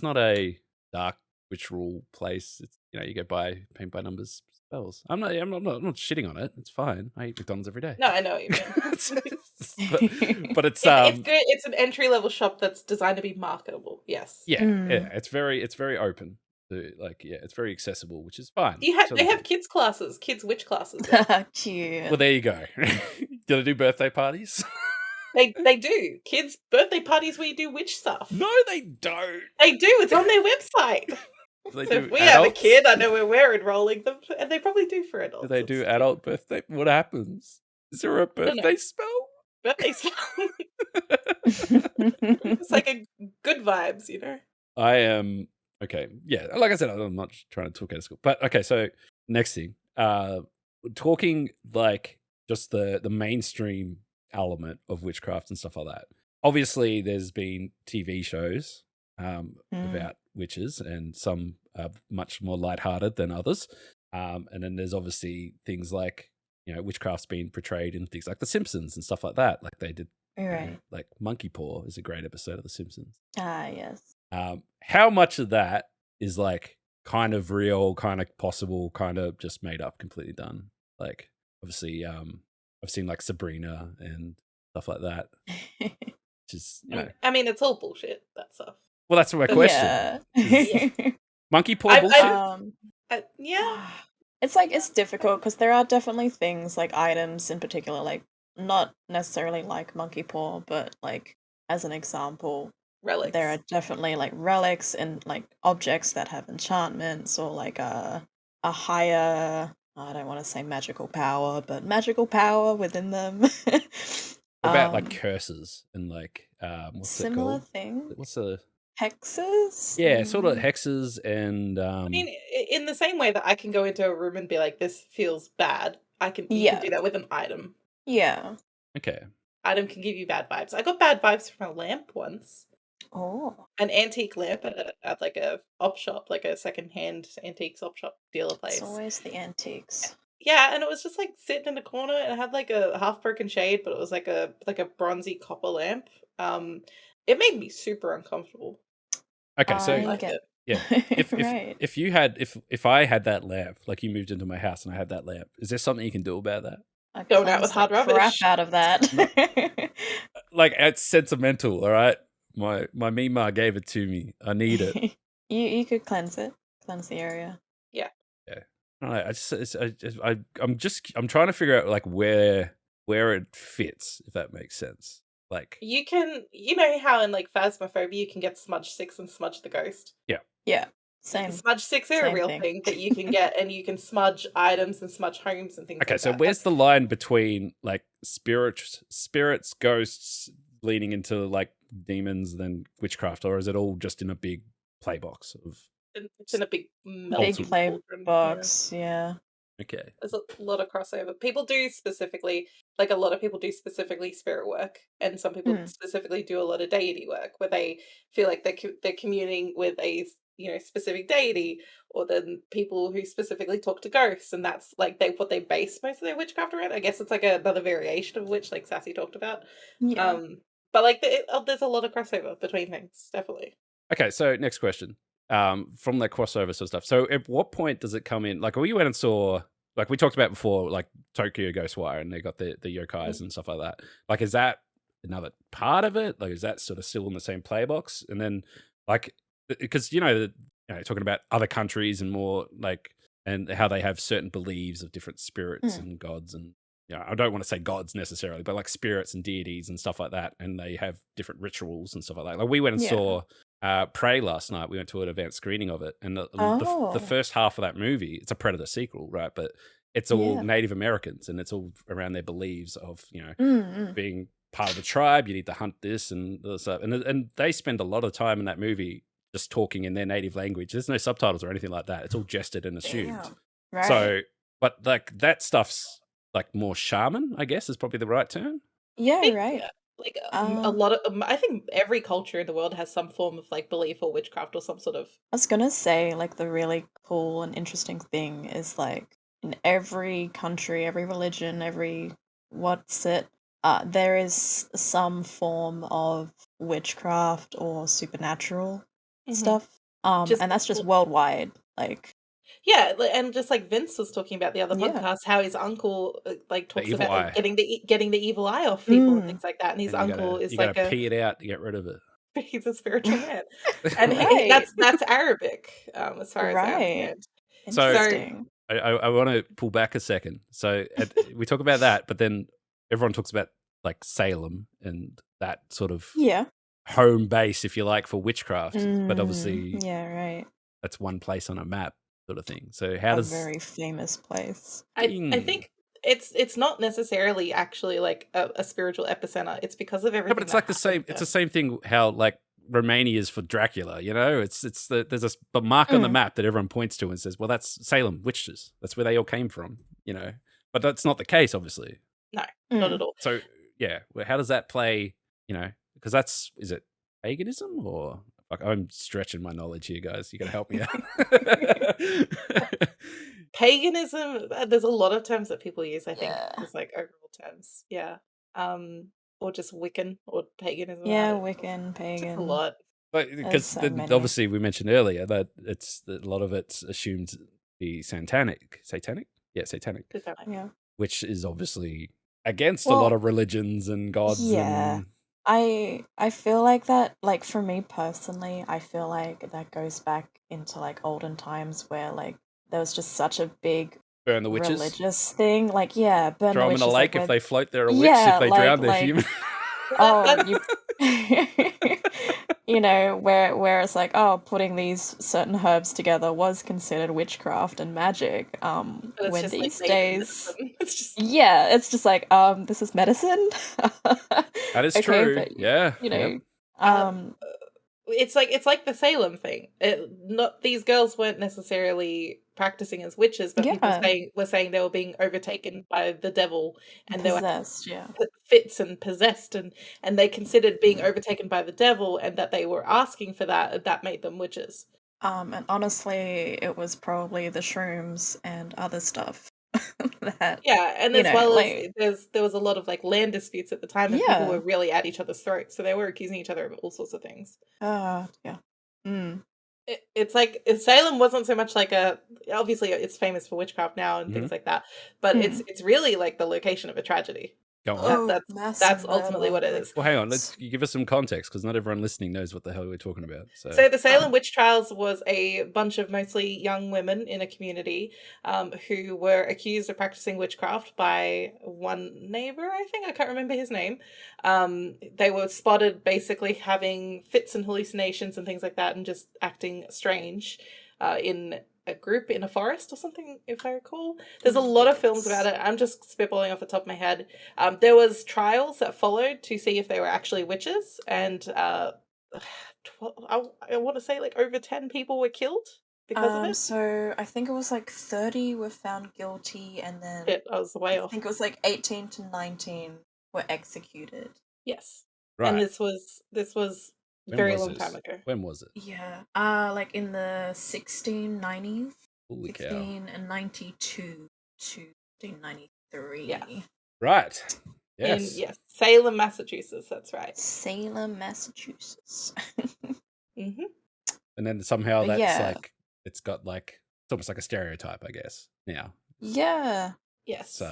not a dark witch rule place. It's you go buy paint by numbers spells. I'm not shitting on it. It's fine. I eat McDonald's every day.
No, I know what you
mean. but it's
good. It's an entry level shop that's designed to be marketable. Yes.
Yeah. It's very open. It's very accessible, which is fine.
They have kids classes, kids witch classes.
Cute.
Well, there you go. Do they do birthday parties?
They do. Kids' birthday parties where you do witch stuff.
No, they don't.
They do. It's on their website.
So
if we have a kid, I know where we're enrolling them, and they probably do for adults.
Do they do adult birthday? What happens? Is there a birthday spell?
Birthday spell. It's like a good vibes,
I am okay. Yeah, like I said, I'm not trying to talk out of school, but okay. So next thing, talking like just the mainstream element of witchcraft and stuff like that. Obviously, there's been TV shows about witches, and some are much more lighthearted than others. And then there's obviously things like witchcraft's being portrayed in things like The Simpsons and stuff like that. Like they did,
right?
Like Monkey Paw is a great episode of The Simpsons.
Yes.
How much of that is like kind of real, kind of possible, kind of just made up, completely done? Like obviously, I've seen like Sabrina and stuff like that. Just
I mean, it's all bullshit. That stuff.
Well, that's my question.
Yeah.
Monkey paw bullshit?
Yeah.
It's difficult because there are definitely things like items in particular, like not necessarily like monkey paw, but like as an example,
relics.
There are definitely like relics and like objects that have enchantments or like a higher, I don't want to say magical power, but magical power within them.
What about like curses and like what's
similar
it called?
Thing?
What's the
hexes?
Yeah, sort of hexes and
I mean, in the same way that I can go into a room and be like, this feels bad, you can do that with an item.
Yeah.
Okay.
Item can give you bad vibes. I got bad vibes from a lamp once.
Oh.
An antique lamp at like a op shop, like a second-hand antiques op shop dealer place.
It's always the antiques.
Yeah, and it was just like sitting in a corner, and it had like a half-broken shade, but it was like a bronzy copper lamp. It made me super uncomfortable.
Okay, so yeah,
Right.
if I had that lamp, like you moved into my house and I had that lamp, is there something you can do about that?
I
Going out
cleanse
with
the
hard
crap
rubbish.
out of that.
Like it's sentimental, all right. My Mima gave it to me. I need it.
You could cleanse the area.
Yeah.
Yeah. All right. I'm trying to figure out like where it fits, if that makes sense. Like
You know how in like Phasmophobia you can get smudge sticks and smudge the ghost?
Yeah, same.
Smudge sticks are a
same
real
thing.
thing that you can get, and you can smudge items and smudge homes and things
okay,
like
so
that.
where's the line between like spirits, ghosts leaning into like demons, then witchcraft, or is it all just in a big play box of?
It's in a big
Big
melting
play
cauldron.
box, yeah.
Okay.
There's a lot of crossover. People do specifically, like a lot of people do specifically spirit work, and some people specifically do a lot of deity work where they feel like they're communing with a specific deity, or then people who specifically talk to ghosts, and that's like what they base most of their witchcraft around. I guess it's like another variation of which, like Sassy talked about.
Yeah.
But like there's a lot of crossover between things, definitely.
Okay, so next question. From that crossover sort of stuff. So at what point does it come in? Like we went and saw, like we talked about before, like Tokyo Ghostwire, and they got the yokais and stuff like that. Like, is that another part of it? Like, is that sort of still in the same playbox? And then, like, because talking about other countries and more like, and how they have certain beliefs of different spirits and gods, and I don't want to say gods necessarily, but like spirits and deities and stuff like that, and they have different rituals and stuff like that. Like we went and saw Prey last night. We went to an advanced screening of it, and the first half of that movie, it's a Predator sequel, right? But it's all Native Americans, and it's all around their beliefs of being part of the tribe. You need to hunt this and this stuff, and they spend a lot of time in that movie just talking in their native language. There's no subtitles or anything like that. It's all gestured and assumed.
Yeah. Right.
So, but like that stuff's like more shaman, I guess, is probably the right term.
Yeah, right.
Like a lot of, I think every culture in the world has some form of like belief or witchcraft or some sort of.
I was gonna say, like, the really cool and interesting thing is like in every country, every religion, there is some form of witchcraft or supernatural stuff. And that's just worldwide. Like,
yeah, and just like Vince was talking about the other podcast, how his uncle like talks about like, getting the evil eye off people and things like that, and his uncle is like
gotta pee it out to get rid of it.
He's a spiritual man, and that's Arabic, as far as I understand.
Interesting.
So I want to pull back a second. So we talk about that, but then everyone talks about like Salem and that sort of home base, if you like, for witchcraft. But obviously, that's one place on a map, sort of thing. So how does
a very famous place?
I think it's not necessarily actually like a spiritual epicenter. It's because of everything.
No, but it's like the same. It's the same thing. How like Romania is for Dracula. There's a mark on the map that everyone points to and says, "Well, that's Salem Witches. That's where they all came from." But that's not the case, obviously.
No, not at all.
So well, how does that play? Because is it paganism or? Like, I'm stretching my knowledge here, guys. You got to help me out.
Paganism. There's a lot of terms that people use. I think it's like overall terms. Yeah. Or just Wiccan or paganism.
Yeah, Wiccan, pagan.
Just a lot.
But because obviously we mentioned earlier that a lot of it's assumed to be satanic. Yeah, satanic.
Yeah.
Which is obviously against a lot of religions and gods.
Yeah.
And
I feel like that, like for me personally, I feel like that goes back into like olden times where like there was just such a big
burn the witches
religious thing. Like burn
throw
the
them
witches,
in a lake
like,
if they float. They're a witch. If they drown, they're human.
Where it's like, putting these certain herbs together was considered witchcraft and magic. When these days, it's just like, this is medicine.
That is true.
But,
yeah.
It's like the Salem thing. These girls weren't necessarily practicing as witches, but people were saying they were being overtaken by the devil, and
possessed,
they were fits and possessed, and they considered being overtaken by the devil, and that they were asking for that made them witches.
And honestly, it was probably the shrooms and other stuff.
And as there was a lot of like land disputes at the time, and people were really at each other's throats, so they were accusing each other of all sorts of things. it's like Salem wasn't so much like obviously it's famous for witchcraft now and things like that, but it's really like the location of a tragedy.
Go on.
That's ultimately what it is.
Well, hang on. Let's give us some context because not everyone listening knows what the hell we're talking about. So
the Salem witch trials was a bunch of mostly young women in a community who were accused of practicing witchcraft by one neighbor, I think. I can't remember his name. They were spotted basically having fits and hallucinations and things like that and just acting strange in a group in a forest or something, if I recall. There's a lot of films about it. I'm just spitballing off the top of my head. There was trials that followed to see if they were actually witches, and I want to say like over 10 people were killed because of it.
So I think it was like 30 were found guilty, and then
I was way off.
I think it was like 18 to 19 were executed.
Yes.
Right.
And this was very long time ago.
When was it?
Yeah. Like in the 1690s.
Holy cow.
1692 to 1693.
Yeah.
Right. Yes.
Yes. Salem, Massachusetts. That's right.
Salem, Massachusetts.
Mm-hmm.
And then somehow that's like it's got like it's almost like a stereotype, I guess. Now.
Yeah.
Yes.
It's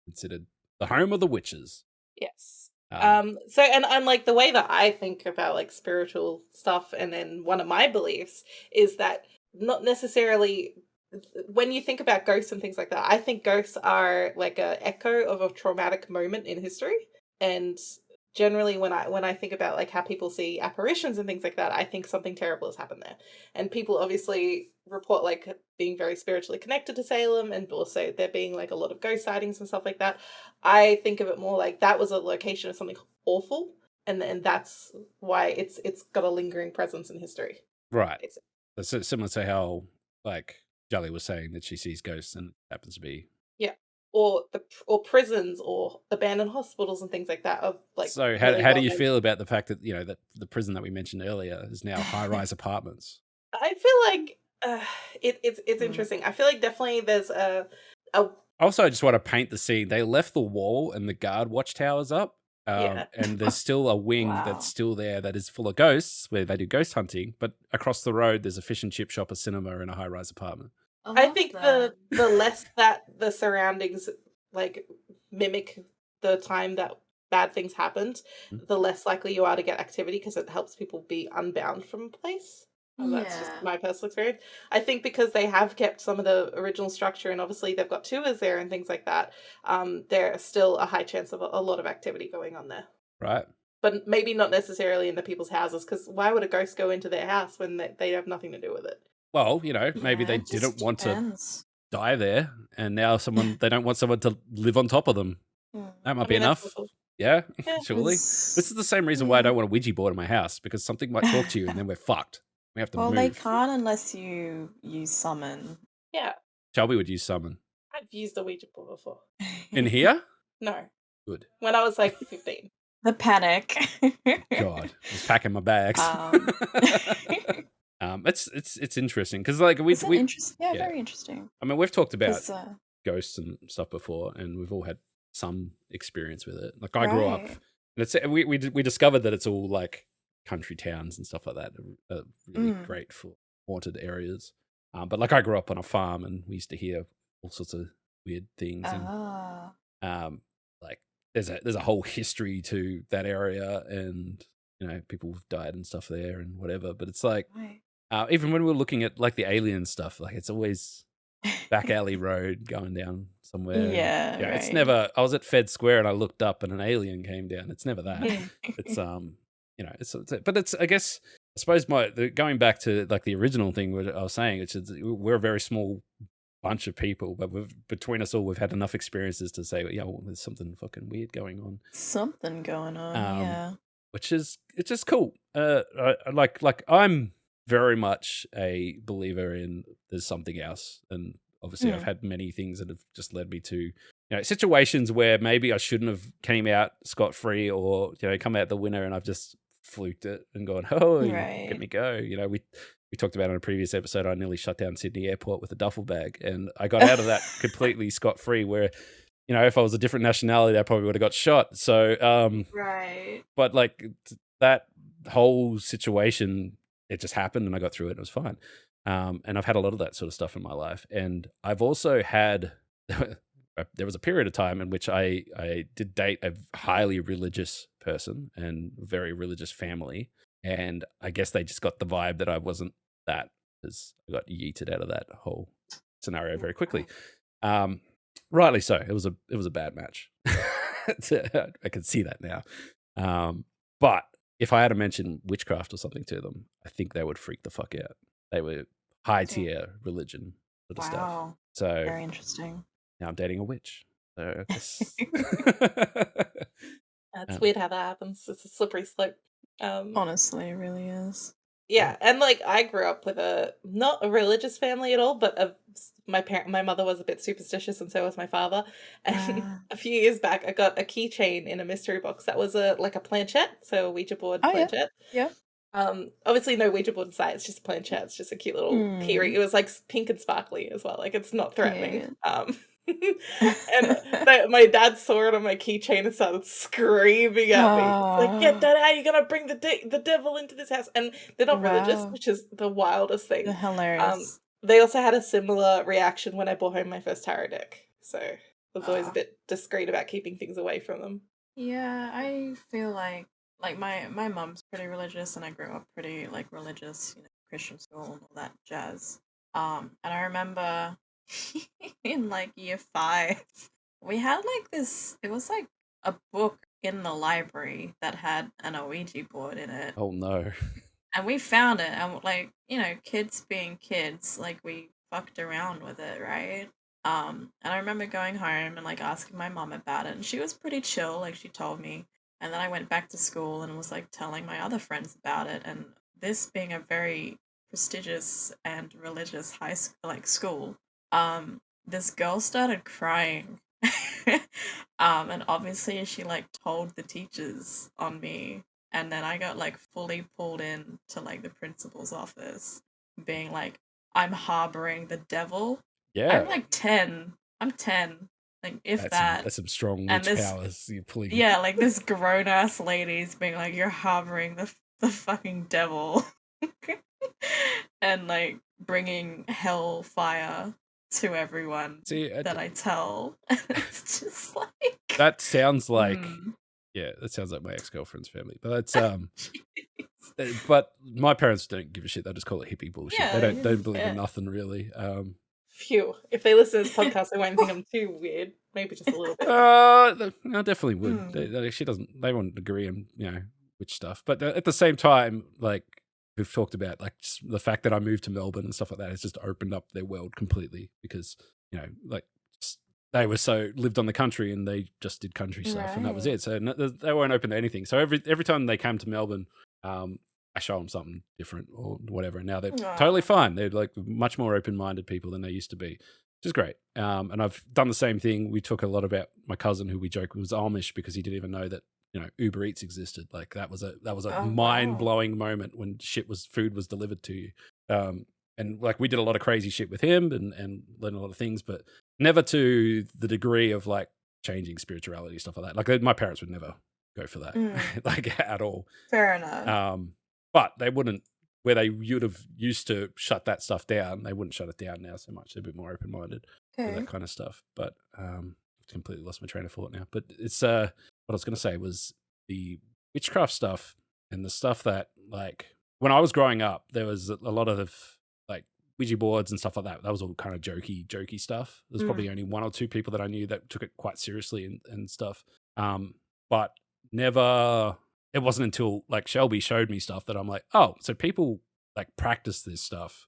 considered the home of the witches.
Yes. So and like the way that I think about like spiritual stuff, and then one of my beliefs is that not necessarily when you think about ghosts and things like that, I think ghosts are like a echo of a traumatic moment in history. And generally when I think about like how people see apparitions and things like that, I think something terrible has happened there. And people obviously report like being very spiritually connected to Salem, and also there being like a lot of ghost sightings and stuff like that. I think of it more like that was a location of something awful, and that's why it's got a lingering presence in history.
Right. That's similar to how like Jelly was saying that she sees ghosts and it happens to be
or prisons or abandoned hospitals and things like that. Of like,
so how do you feel about the fact that that the prison that we mentioned earlier is now high-rise apartments?
I feel like it's interesting. I feel like definitely there's a.
Also, I just want to paint the scene. They left the wall and the guard watchtowers up. And there's still a wing that's still there that is full of ghosts where they do ghost hunting. But across the road, there's a fish and chip shop, a cinema, and a high-rise apartment.
I think the less that the surroundings like mimic the time that bad things happened, the less likely you are to get activity because it helps people be unbound from a place. That's just my personal experience. I think because they have kept some of the original structure, and obviously they've got tours there and things like that, there's still a high chance of a lot of activity going on there.
Right.
But maybe not necessarily in the people's houses, because why would a ghost go into their house when they have nothing to do with it?
Well, maybe they didn't want to die there, and now they don't want someone to live on top of them. That might be enough. Yeah, surely. This is the same reason why I don't want a Ouija board in my house, because something might talk to you and then we're fucked. We have to move.
Well, they can't unless you use summon.
Yeah.
Shelby would use summon.
I've used a Ouija board before.
In here?
No.
Good.
When I was like 15.
The panic.
God, I was packing my bags. It's interesting because like we
very interesting.
I mean, we've talked about ghosts and stuff before, and we've all had some experience with it. Like I grew up, and it's we discovered that it's all like country towns and stuff like that are really great for haunted areas. But like I grew up on a farm, and we used to hear all sorts of weird things. And, like there's a whole history to that area, and people have died and stuff there and whatever. But it's like even when we were looking at like the alien stuff, like it's always back alley road going down somewhere.
Yeah.
It's never. I was at Fed Square and I looked up and an alien came down. It's never that. It's but it's I suppose going back to like the original thing what I was saying, we're a very small bunch of people, but between us all we've had enough experiences to say, there's something fucking weird going on.
Something going on,
which is it's just cool. Like I'm very much a believer in there's something else, and obviously I've had many things that have just led me to situations where maybe I shouldn't have came out scot-free or come out the winner, and I've just fluked it and gone, get me go. We talked about on a previous episode, I nearly shut down Sydney Airport with a duffel bag, and I got out of that completely scot-free, where if I was a different nationality I probably would have got shot. So but like that whole situation it just happened and I got through it and it was fine. And I've had a lot of that sort of stuff in my life. And I've also had, there was a period of time in which I did date a highly religious person and very religious family. And I guess they just got the vibe that I wasn't that, because I got yeeted out of that whole scenario very quickly. Rightly so. It was a bad match. I can see that now. But if I had to mention witchcraft or something to them, I think they would freak the fuck out. They were high tier religion sort of stuff.
Wow.
So
Very interesting.
now I'm dating a witch. So I guess
It's weird how that happens. It's a slippery slope.
Honestly, it really is.
Yeah, and like I grew up with not a religious family at all, but my mother was a bit superstitious, and so was my father. And a few years back, I got a keychain in a mystery box that was like a planchette, so a Ouija board planchette.
Yeah.
Obviously no Ouija board inside. It's just a planchette. It's just a cute little keyring. It was like pink and sparkly as well. Like it's not threatening. And my dad saw it on my keychain and started screaming at me. It's like, get that out! You're gonna bring the devil into this house. And they're not religious, which is the wildest thing.
They're hilarious.
They also had a similar reaction when I brought home my first tarot deck. So I was always a bit discreet about keeping things away from them.
Yeah, I feel like my mum's pretty religious, and I grew up pretty like religious, Christian school and all that jazz. And I remember in like year 5, we had like this. It was like a book in the library that had an Ouija board in it.
Oh no!
And we found it, and like kids being kids, like we fucked around with it, right? And I remember going home and like asking my mom about it, and she was pretty chill. Like she told me. And then I went back to school and was like telling my other friends about it. And this being a very prestigious and religious school, this girl started crying. And obviously she like told the teachers on me. And then I got like fully pulled in to like the principal's office, being like, I'm harboring the devil.
Yeah.
I'm like 10. I'm 10. Like,
that's some strong witch powers you're pulling.
Yeah, like this grown ass lady's being like, you're harboring the fucking devil, and like bringing hellfire to everyone that I tell. It's just like
that sounds like that sounds like my ex-girlfriend's family. But that's but my parents don't give a shit. They just call it hippie bullshit. Yeah, they don't believe in nothing really.
Phew. If they listen to this podcast, they won't think I'm too weird. Maybe just a little bit.
I definitely would. They won't agree on, witch stuff. But at the same time, like we've talked about, like just the fact that I moved to Melbourne and stuff like that has just opened up their world completely, because, like they were lived on the country and they just did country stuff and that was it. So they weren't open to anything. So every time they came to Melbourne, I show them something different or whatever, and now they're totally fine. They're like much more open-minded people than they used to be, which is great. And I've done the same thing. We talk a lot about my cousin, who we joke was Amish because he didn't even know that Uber Eats existed. Like that was a mind-blowing moment when food was delivered to you. And like we did a lot of crazy shit with him and learned a lot of things, but never to the degree of like changing spirituality, stuff like that. Like my parents would never go for that, like at all.
Fair enough.
But they wouldn't, where they would have used to shut that stuff down, they wouldn't shut it down now so much. They're a bit more open-minded for that kind of stuff. But I've completely lost my train of thought now. But it's what I was going to say was the witchcraft stuff and the stuff that, like, when I was growing up, there was a lot of like Ouija boards and stuff like that. That was all kind of jokey stuff. There's probably only 1 or 2 people that I knew that took it quite seriously and stuff. But never. It wasn't until like Shelby showed me stuff that I'm like, oh, so people like practice this stuff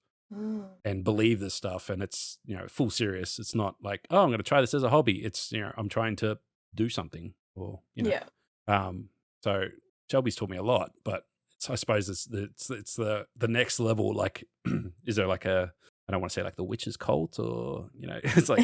and believe this stuff, and it's full serious. It's not like, oh, I'm going to try this as a hobby. It's I'm trying to do something, or So Shelby's taught me a lot, but I suppose it's the next level. Like, is there like I don't want to say like the witch's cult, or it's like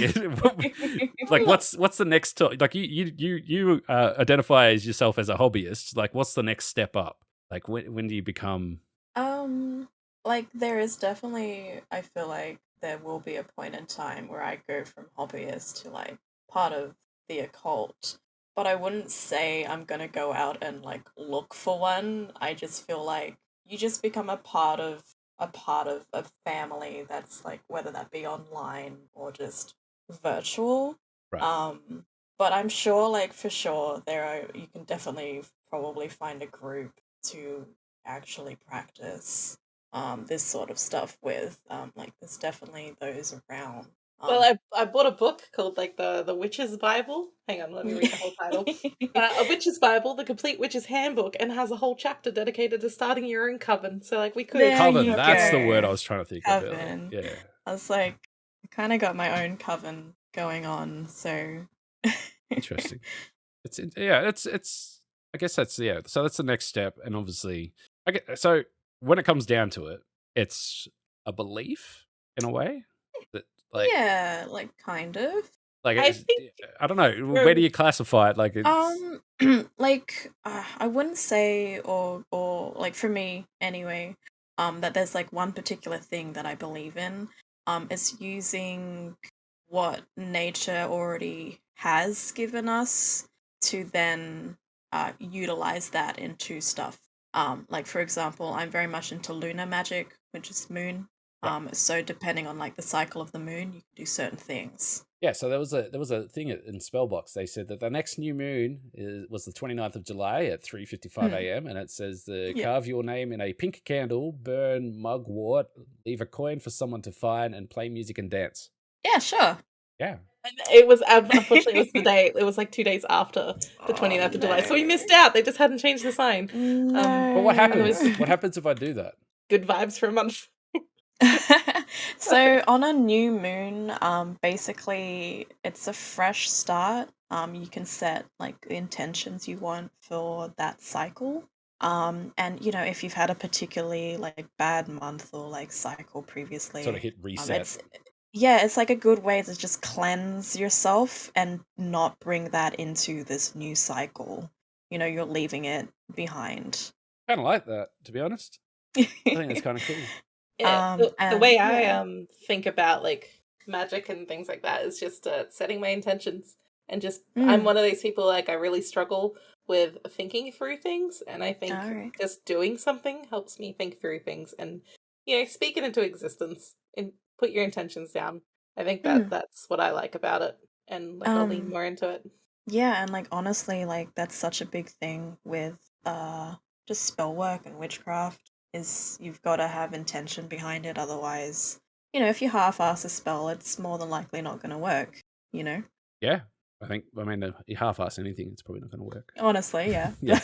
like what's the next like you identify as yourself as a hobbyist. Like, what's the next step up? Like when do you become?
Like there is definitely, I feel like there will be a point in time where I go from hobbyist to like part of the occult. But I wouldn't say I'm gonna go out and like look for one. I just feel like you just become a part of a family that's like, whether that be online or just virtual.
Right.
But I'm sure, like, for sure, you can definitely probably find a group to actually practice this sort of stuff with. Like, there's definitely those around.
Well, I bought a book called like the Witch's Bible. Hang on, let me read the whole title. A Witch's Bible, the Complete Witch's Handbook, and has a whole chapter dedicated to starting your own coven. So like we could
There
Coven,
you
that's the
go.
word I was trying to think of.
Coven.
Yeah.
I was like, I kind of got my own coven going on, so
Interesting. It's I guess that's so that's the next step, and obviously so when it comes down to it, it's a belief in a way that like
yeah, like kind of.
like
I think
I don't know, where do you classify it? Like it's
Like I wouldn't say, or like, for me anyway, that there's like one particular thing that I believe in. It's using what nature already has given us to then utilize that into stuff. Like, for example, I'm very much into lunar magic, which is moon. So depending on like the cycle of the moon, you can do certain things.
yeah, so there was a thing in Spellbox. They said that the next new moon was the 29th of July at 3:55 a.m. and it says
Yeah.
carve your name in a pink candle, burn mugwort, leave a coin for someone to find, and play music and dance.
Yeah, sure.
Yeah.
it was unfortunately it was the day. It was like 2 days after the 29th of July, so we missed out. They just hadn't changed the sign.
But what happens?
Otherwise-
What happens if I do that?
Good vibes for a month.
So on a new moon, basically it's a fresh start. You can set like the intentions you want for that cycle. And if you've had a particularly like bad month or like cycle previously,
Sort of hit reset.
it's like a good way to just cleanse yourself and not bring that into this new cycle. You're leaving it behind.
Kind of like that, to be honest. I think that's kind of cool.
Yeah, the
and
way
yeah.
I think about like magic and things like that is just setting my intentions and just I'm one of these people, like, I really struggle with thinking through things, and I think
Alright.
just doing something helps me think through things and speak it into existence and put your intentions down. I think that's what I like about it, and like I'll lean more into it.
Yeah, and like honestly, like that's such a big thing with just spell work and witchcraft, is you've got to have intention behind it. Otherwise, if you half-ass a spell, it's more than likely not going to work.
Yeah. I mean, you half-ass anything, it's probably not going to work.
Honestly, yeah.
Yeah.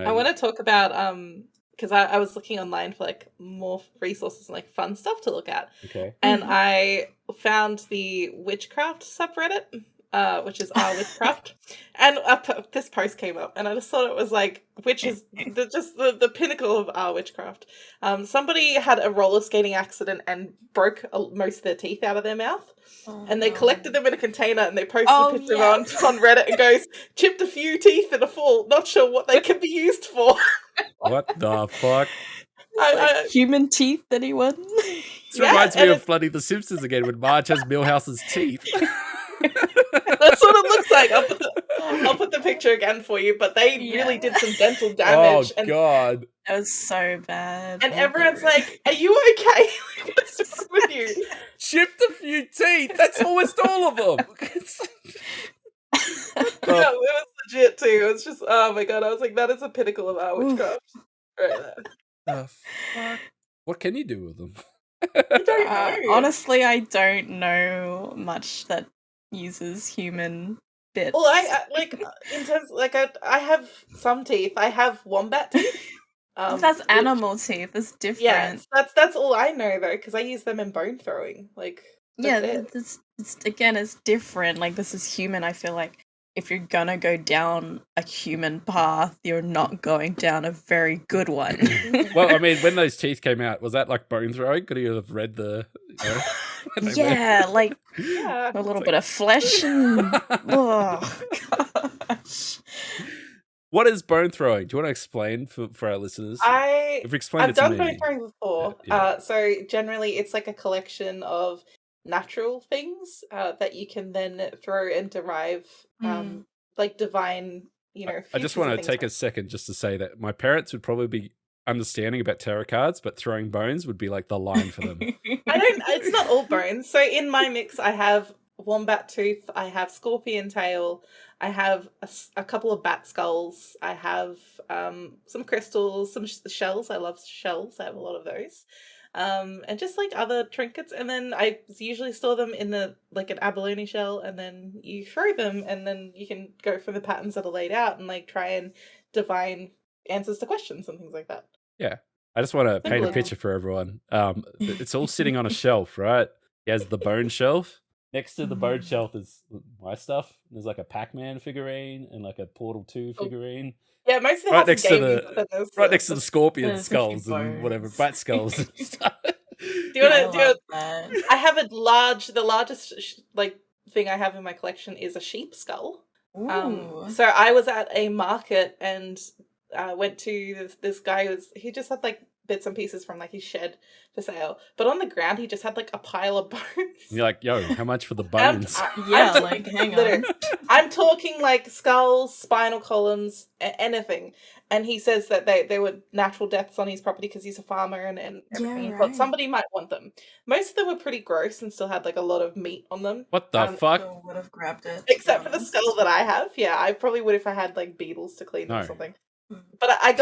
I want to talk about because I was looking online for like more resources and like fun stuff to look at.
Okay.
And I found the witchcraft subreddit, which is our witchcraft, and this post came up, and I just thought it was like witches, the pinnacle of our witchcraft. Somebody had a roller skating accident and broke most of their teeth out of their mouth. And they collected them in a container and they posted a picture on Reddit and goes, chipped a few teeth in a fall, not sure what they can be used for.
What the fuck?
Human teeth, anyone?
This reminds me of bloody The Simpsons again when Marge has Milhouse's teeth.
That's what it looks like. I'll put the picture again for you, but they really did some dental damage.
Oh, God.
That was so bad.
And everyone's like, are you okay? What's wrong with you?
Chipped a few teeth. That's almost all of them.
Yeah, it was legit too. It was just, oh my God. I was like, that is a pinnacle of our witchcraft. Right there.
The fuck? What can you do with them?
I don't know.
Honestly, I don't know much that uses human bits.
Well, I like in terms like I have some teeth. I have wombat teeth.
That's animal teeth. It's different.
Yeah, that's all I know though, because I use them in bone throwing. Like,
it's different. Like, this is human. I feel like if you're gonna go down a human path, you're not going down a very good one.
Well, I mean, when those teeth came out, was that like bone throwing? Could you have read the?
Yeah, like a little bit of flesh. And... oh gosh.
What is bone throwing? Do you want to explain for our listeners?
I've done bone throwing before. So generally, it's like a collection of natural things that you can then throw and derive like divine,
I just want to take a second just to say that my parents would probably be understanding about tarot cards, but throwing bones would be like the line for them.
It's not all bones. So in my mix, I have wombat tooth, I have scorpion tail, I have a couple of bat skulls, I have some crystals, some shells. I love shells. I have a lot of those. And just like other trinkets, and then I usually store them in an abalone shell, and then you throw them, and then you can go for the patterns that are laid out and like try and divine answers to questions and things like that.
Yeah, I just want to paint a picture for everyone. It's all sitting on a shelf, right? He has the bone shelf. Next to the bone shelf is my stuff. There's like a Pac-Man figurine and like a Portal 2 figurine.
Yeah, most of the
right next to the scorpion skulls and whatever bat skulls and stuff.
I have the largest thing I have in my collection is a sheep skull. So I was at a market and went to this guy he just had like bits and pieces from like his shed for sale, but on the ground he just had like a pile of bones.
You're like, yo, how much for the bones?
Hang on.
I'm talking like skulls, spinal columns, anything. And he says that they were natural deaths on his property because he's a farmer and everything. He thought somebody might want them. Most of them were pretty gross and still had like a lot of meat on them.
What the fuck?
I would have grabbed it.
Except for the skull that I have. Yeah, I probably would if I had like beetles to clean or something. But I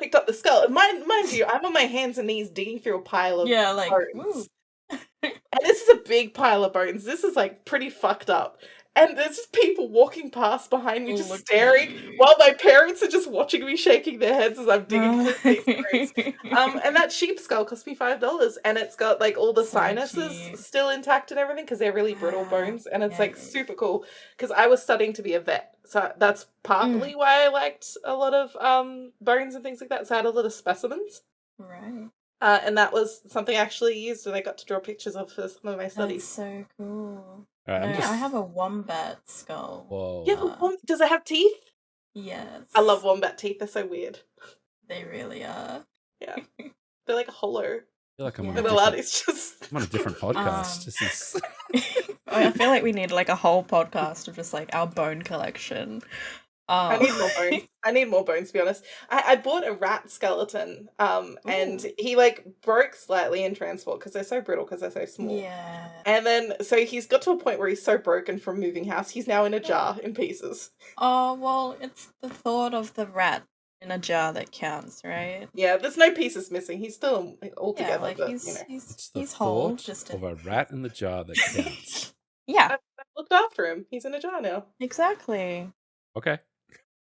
picked up the skull. Mind you, I'm on my hands and knees digging through a pile of bones. And this is a big pile of bones. This is like pretty fucked up. And there's just people walking past behind me, just staring, while my parents are just watching me shaking their heads as I'm digging through these bones. And that sheep skull cost me $5, and it's got like all the sinuses still intact and everything because they're really brittle bones, and it's super cool. Because I was studying to be a vet, so that's partly why I liked a lot of bones and things like that. So I had a lot of specimens.
Right.
And that was something I actually used, and I got to draw pictures of for some of my studies.
That's so cool.
Right,
I have a wombat skull.
Whoa.
Yeah, does it have teeth?
Yes.
I love wombat teeth. They're so weird.
They really are.
Yeah. They're like hollow.
I feel like I'm on a different podcast. This is...
I feel like we need like a whole podcast of just like our bone collection.
I need more bones. I need more bones, to be honest. I bought a rat skeleton, and he like broke slightly in transport because they're so brittle because they're so small.
Yeah.
And then so he's got to a point where he's so broken from moving house, he's now in a jar in pieces.
Oh well, it's the thought of the rat in a jar that counts, right?
Yeah, there's no pieces missing. He's still all together.
Like
but,
he's whole. Just
of a rat in the jar that counts.
Yeah.
I looked after him. He's in a jar now.
Exactly.
Okay.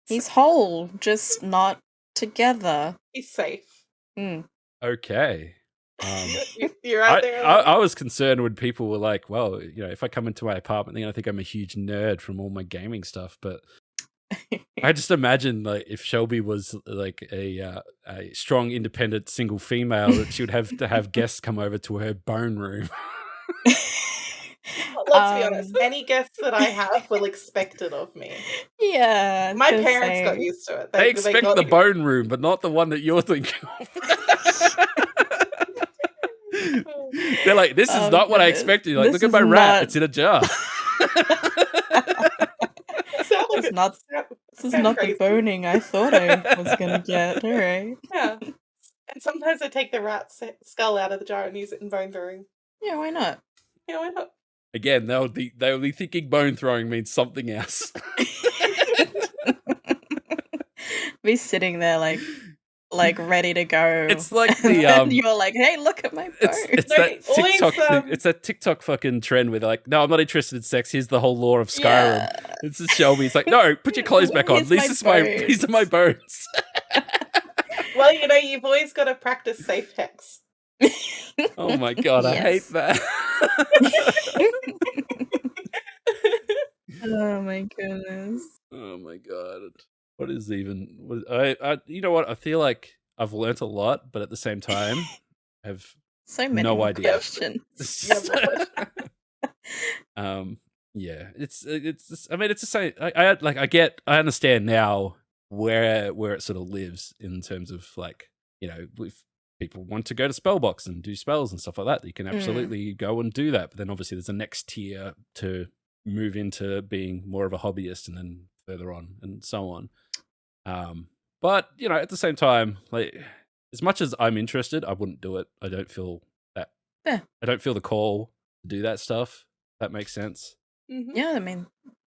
He's whole, just not together.
He's safe.
Okay.
You're out there.
I was concerned when people were like, well, if I come into my apartment, they're going to think I'm a huge nerd from all my gaming stuff. But I just imagine like if Shelby was like a strong, independent, single female, that she would have to have guests come over to her bone room.
Let's be honest, any guests that I have will expect it of me.
Yeah.
My parents got used to it.
They expect the bone room, but not the one that you're thinking of. They're like, this is not what I expected. You're like, look at my rat. It's in a jar.
This is not the boning I thought I was going to get. All right.
Yeah. And sometimes I take the rat skull out of the jar and use it in bone throwing.
Yeah, why not?
Yeah, why not?
Again, they'll be thinking bone throwing means something else.
Be sitting there like ready to go.
It's like the
you're like, hey, look at my bone.
It's that TikTok thing. It's that TikTok fucking trend where they're like, no, I'm not interested in sex. Here's the whole lore of Skyrim. Yeah. This is Shelby. It's like, no, put your clothes back on. These are my bones.
Well, you've always got to practice safe hex.
Oh my god, I hate that.
Oh my goodness.
Oh my god. What is even I you know what? I feel like I've learnt a lot, but at the same time I have
so many
no idea.
Questions.
Yeah, it's just, I mean, it's the same. I understand now where it sort of lives in terms of like, if people want to go to Spellbox and do spells and stuff like that, you can absolutely go and do that. But then obviously there's a next tier to move into being more of a hobbyist and then further on and so on. But at the same time, like as much as I'm interested, I wouldn't do it. I don't feel that.
Yeah.
I don't feel the call to do that stuff. That makes sense.
Mhm.
Yeah, I mean,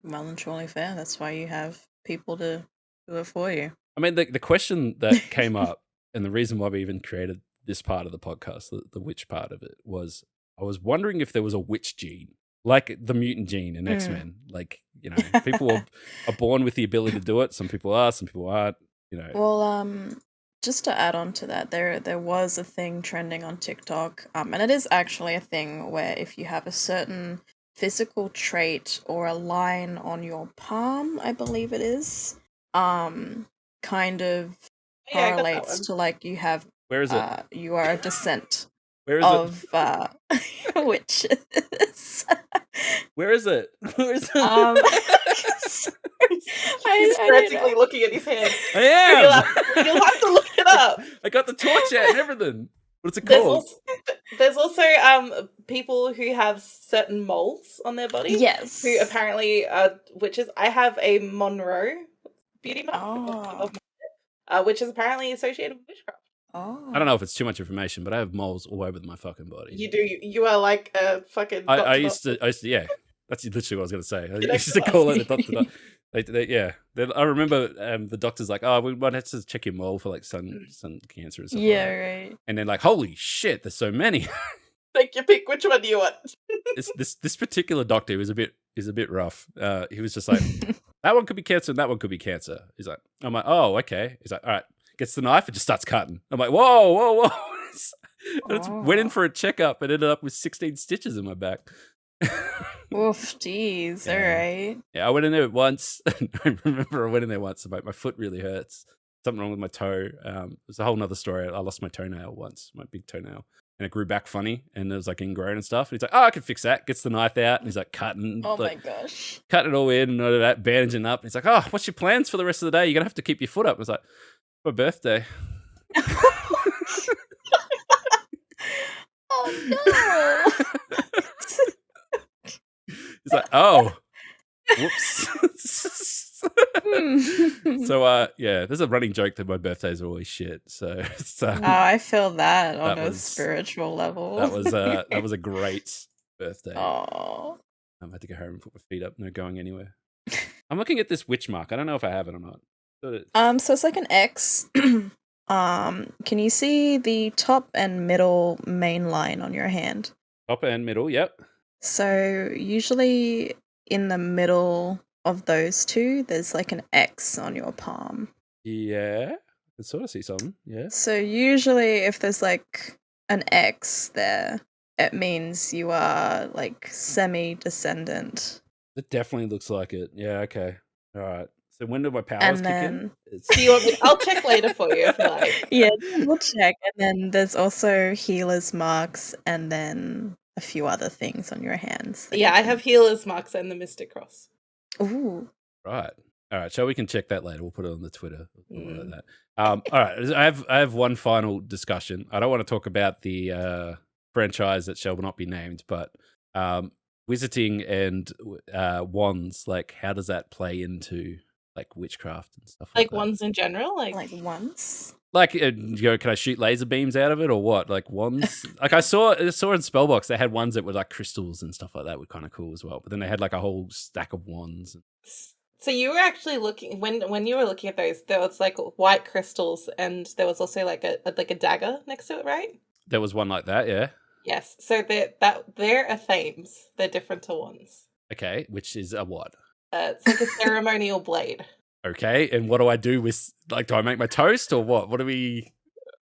well and truly fair. That's why you have people to do it for you.
I mean, the question that came up, and the reason why we even created this part of the podcast, the witch part of it, was I was wondering if there was a witch gene, like the mutant gene in X-Men. Like, people are born with the ability to do it. Some people are, some people aren't.
Well, just to add on to that, there was a thing trending on TikTok, and it is actually a thing where if you have a certain physical trait or a line on your palm, I believe it is, kind of
Yeah, I got that
correlates
one.
to like you have
Where is it?
you are a descent
Where is
of witches.
Where is it? Where is it?
He's
I don't
frantically
know.
looking at his hands.
I am.
You'll have to look it up.
I got the torch out and everything. What's it
There's
called?
there's also people who have certain moles on their body.
Yes.
Who apparently are witches. I have a Monroe beauty mark, which is apparently associated with witchcraft.
Oh.
I don't know if it's too much information, but I have moles all over my fucking body.
You do. You are like a fucking.
I used to, yeah. That's literally what I was going to say. I used to call it the doctor. Yeah. I remember the doctor's like, oh, we might have to check your mole for like sun cancer and stuff.
Yeah,
like that.
right.
And then like, holy shit, there's so many.
Take your pick. Which one do you want?
this particular doctor is a bit rough. He was just like, that one could be cancer and that one could be cancer. He's like, I'm like, oh, okay. He's like, all right. Gets the knife and just starts cutting. I'm like, whoa. Went in for a checkup and ended up with 16 stitches in my back.
Oof, jeez.
Yeah.
All right.
Yeah, I went in there once. I remember I went in there once. My foot really hurts. Something wrong with my toe. It was a whole nother story. I lost my toenail once, my big toenail. And it grew back funny and it was like ingrown and stuff. And he's like, oh, I can fix that. Gets the knife out and he's like cutting.
Oh
like,
my gosh.
Cutting it all in and all of that, bandaging up. And he's like, oh, what's your plans for the rest of the day? You're going to have to keep your foot up. I was like, my birthday.
Oh no.
He's like, oh, whoops. So, yeah, there's a running joke that my birthdays are always shit. So,
I feel that on a
was-
spiritual level.
that was a great birthday.
Oh.
I had to go home and put my feet up. No going anywhere. I'm looking at this witch mark. I don't know if I have it or not.
So it's like an X. Can you see the top and middle main line on your hand?
Top and middle, yep.
So usually in the middle of those two, there's like an X on your palm.
Yeah, I can sort of see something. Yeah.
So usually if there's like an X there, it means you are like semi-descendant.
It definitely looks like it. Yeah, okay. All right. So when do my powers kick in?
Do you want me? I'll check later for you if you like.
Yeah, we'll check. And then there's also healer's marks and then a few other things on your hands.
Yeah, I have healer's marks and the Mystic Cross.
Ooh.
Right. All right. So we can check that later. We'll put it on the Twitter. That. All right. I have one final discussion. I don't want to talk about the franchise that shall not be named, but wizarding and wands, like how does that play into like witchcraft and stuff like that?
Wands in general? Like
wands?
Like, can I shoot laser beams out of it or what? Like wands? Like I saw in Spellbox, they had ones that were like crystals and stuff like that were kind of cool as well. But then they had like a whole stack of wands.
So you were actually looking, when you were looking at those, there was like white crystals and there was also like a dagger next to it, right?
There was one like that, yeah.
Yes. So they're athames. They're different to wands.
Okay, which is a what?
It's like a ceremonial blade.
Okay, and what do I do with, like, do I make my toast or what? What do we...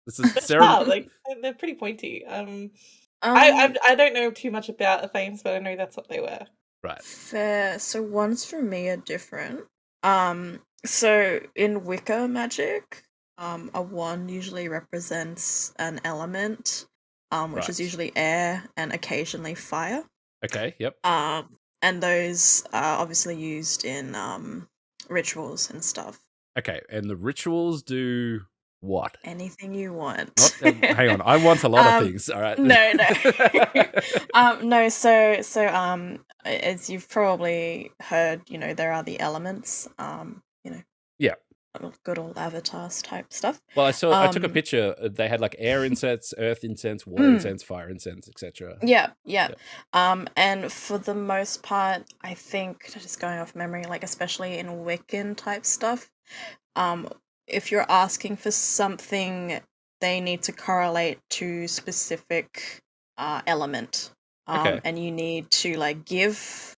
This is
like they're pretty pointy. I don't know too much about athames, but I know that's what they were.
Right.
Fair. So ones for me are different. So in Wicca magic, a wand usually represents an element, which is usually air and occasionally fire.
Okay, yep.
And those are obviously used in rituals and stuff.
Okay, and the rituals do What?
Anything you want.
Not, hang on, I want a lot of things. All right.
No. No. So, as you've probably heard, there are the elements.
Yeah.
Good old avatars type stuff.
Well, I took a picture. They had like air incense, earth incense, water incense, fire incense, etc.
Yeah. And for the most part, I think, just going off memory, like especially in Wiccan type stuff, if you're asking for something, they need to correlate to specific element.
Okay.
And you need to like give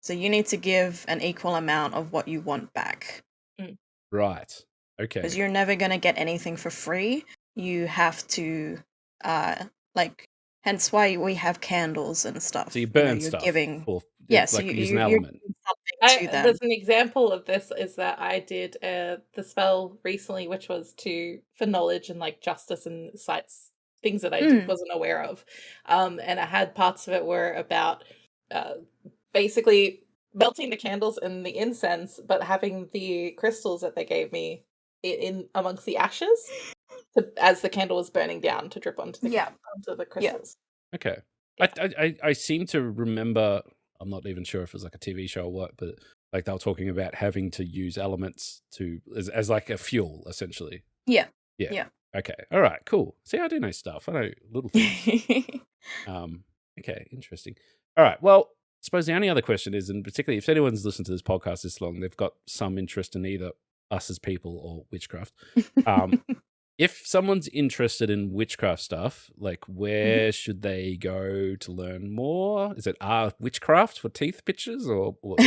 you need to give an equal amount of what you want back.
Right. Okay.
Because you're never going to get anything for free. You have to hence why we have candles and stuff.
So you burn
you're
stuff.
Giving,
so you use an element.
Something to them.
There's an example of this is that I did the spell recently, which was for knowledge and like justice and sights, things that I wasn't aware of. And I had parts of it were about basically melting the candles and the incense, but having the crystals that they gave me in amongst the ashes as the candle was burning down to drip onto the crystals.
Okay.
Yeah.
I seem to remember, I'm not even sure if it was like a TV show or what, but like they were talking about having to use elements as like a fuel, essentially.
Yeah.
Okay. All right. Cool. See, I do know stuff. I know little things. Okay. Interesting. All right. Well, I suppose the only other question is, and particularly if anyone's listened to this podcast this long, they've got some interest in either us as people or witchcraft. If someone's interested in witchcraft stuff, like where should they go to learn more? Is it witchcraft for teeth pictures or what?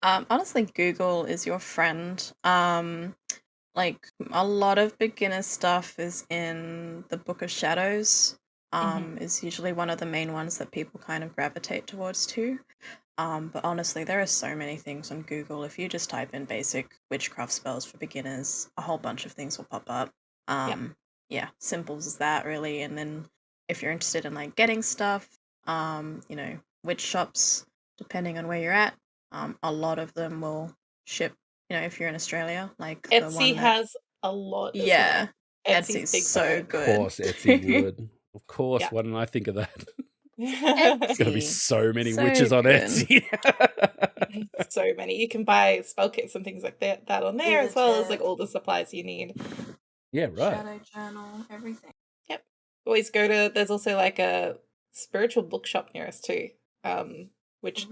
Honestly, Google is your friend. Like a lot of beginner stuff is in the Book of Shadows. Is usually one of the main ones that people kind of gravitate towards too. But honestly, there are so many things on Google. If you just type in basic witchcraft spells for beginners, a whole bunch of things will pop up. Simple as that, really. And then if you're interested in like getting stuff, witch shops, depending on where you're at, a lot of them will ship. If you're in Australia, like
Etsy has a lot.
Yeah,
Etsy's
big so good.
Of course, Etsy would. Of course, why didn't I think of that? There's gonna be so many witches on Etsy.
So many. You can buy spell kits and things like that on there, as well as like all the supplies you need.
Yeah, right.
Shadow journal, everything.
Yep. Always go to. There's also like a spiritual bookshop near us too, which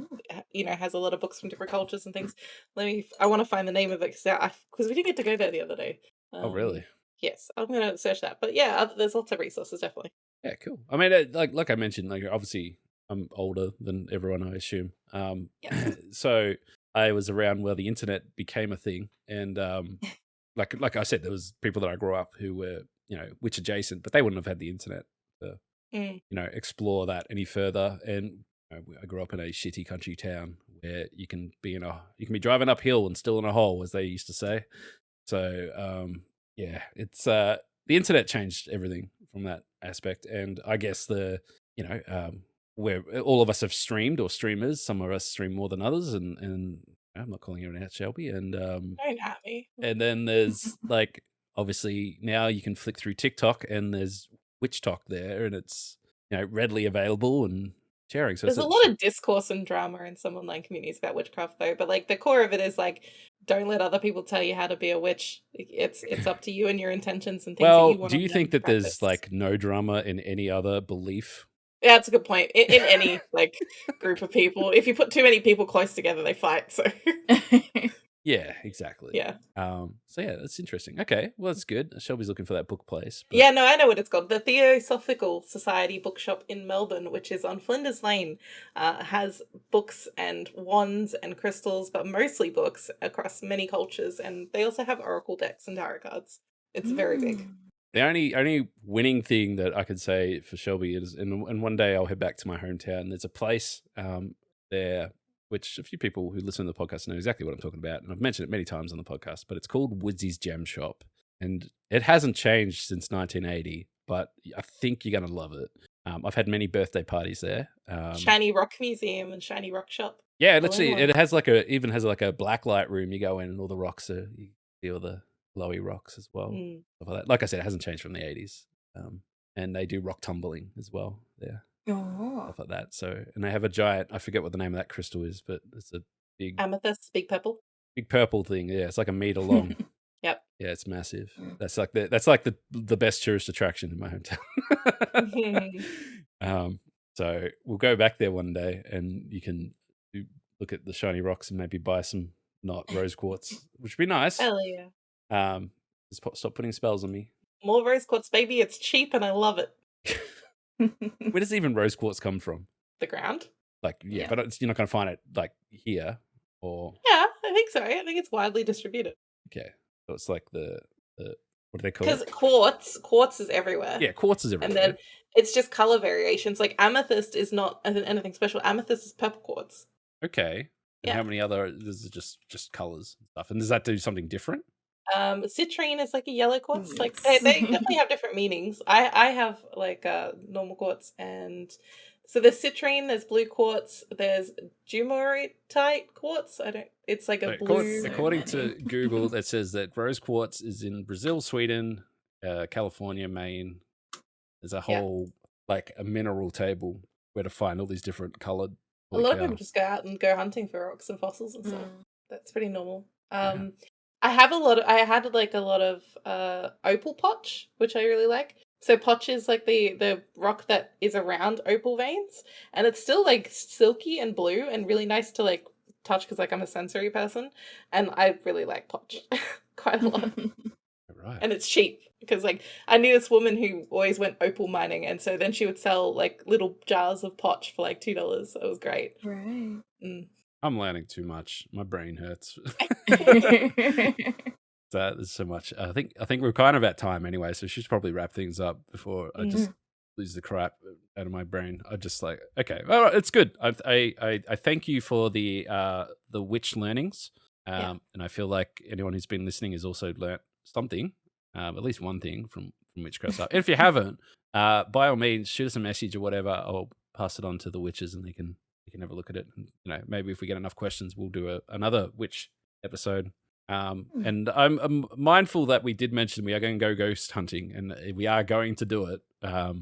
has a lot of books from different cultures and things. I want to find the name of it because we didn't get to go there the other day.
Oh, really?
Yes, I'm gonna search that. But yeah, there's lots of resources, definitely.
Yeah, cool. I mean, like I mentioned, like obviously I'm older than everyone, I assume. So I was around where the internet became a thing, and like I said, there was people that I grew up who were witch adjacent, but they wouldn't have had the internet to explore that any further. And I grew up in a shitty country town where you can be driving uphill and still in a hole, as they used to say. So it's the internet changed everything from that aspect, and I guess where all of us have streamed or streamers, some of us stream more than others, and I'm not calling you out, Shelby, and
don't at me.
And then there's like obviously now you can flick through TikTok and there's Witch Talk there, and it's readily available and sharing. So
there's a lot of discourse and drama in some online communities about witchcraft, though. But like the core of it is like, don't let other people tell you how to be a witch. It's up to you and your intentions and things.
Well,
that you want
do you think that
practice.
there's like no drama in any other belief?
Yeah, that's a good point. In any like group of people, if you put too many people close together, they fight. So
yeah, exactly.
Yeah.
So yeah, that's interesting. Okay, well that's good. Shelby's looking for that book place.
But... Yeah, no, I know what it's called. The Theosophical Society Bookshop in Melbourne, which is on Flinders Lane, has books and wands and crystals, but mostly books across many cultures, and they also have oracle decks and tarot cards. It's very big.
The only winning thing that I could say for Shelby is, and one day I'll head back to my hometown. There's a place there, which a few people who listen to the podcast know exactly what I'm talking about, and I've mentioned it many times on the podcast, but it's called Woodsies Gem Shop, and it hasn't changed since 1980, but I think you're going to love it. I've had many birthday parties there.
Shiny Rock Museum and Shiny Rock Shop.
Yeah, literally, it has even has a black light room. You go in and all the rocks are, you see all the glowy rocks as well.
Mm.
Stuff like that. Like I said, it hasn't changed from the 80s. And they do rock tumbling as well there.
Oh.
Stuff like that. So, and they have a giant, I forget what the name of that crystal is, but it's a big
Amethyst, big purple.
big purple thing. Yeah, it's like a meter long.
Yep.
Yeah, it's massive. That's like the best tourist attraction in my hometown. So we'll go back there one day, and you can look at the shiny rocks and maybe buy some not rose quartz, which would be nice.
Hell yeah.
Just stop putting spells on me.
More rose quartz, baby. It's cheap and I love it.
Where does even rose quartz come from?
The ground?
Like, yeah. But you're not going to find it like here or.
Yeah, I think so. I think it's widely distributed.
Okay, so it's like the what do they call
Because
it?
quartz is everywhere.
Yeah, quartz is everywhere.
And then it's just color variations. Like amethyst is not anything special. Amethyst is purple quartz.
Okay. And
Yeah.
how many other? This is just colors and stuff. And does that do something different?
Citrine is like a yellow quartz. Like
Yes.
they definitely have different meanings. I have like normal quartz, and so there's citrine, there's blue quartz, there's dumoritite quartz. It's like a
So,
blue.
according to Google, it says that rose quartz is in Brazil, Sweden, California, Maine. There's a whole like a mineral table where to find all these different colored.
A lot of people just go out and go hunting for rocks and fossils and stuff. That's pretty normal. I had a lot of opal potch, which I really like. So potch is like the rock that is around opal veins, and it's still like silky and blue and really nice to like touch because like I'm a sensory person, and I really like potch quite a lot.
Right.
And it's cheap because like I knew this woman who always went opal mining, and so then she would sell like little jars of potch for like $2. It was great.
Right.
I'm learning too much. My brain hurts. There's so much. I think we're kind of at time anyway, so we should probably wrap things up before I just lose the crap out of my brain. I just like, okay, all right, it's good. I thank you for the witch learnings, and I feel like anyone who's been listening has also learnt something, at least one thing from witchcraft stuff. And if you haven't, by all means, shoot us a message or whatever. I'll pass it on to the witches, and they can have a look at it. And, maybe if we get enough questions, we'll do another witch episode. And I'm mindful that we did mention we are going to go ghost hunting, and we are going to do it. Got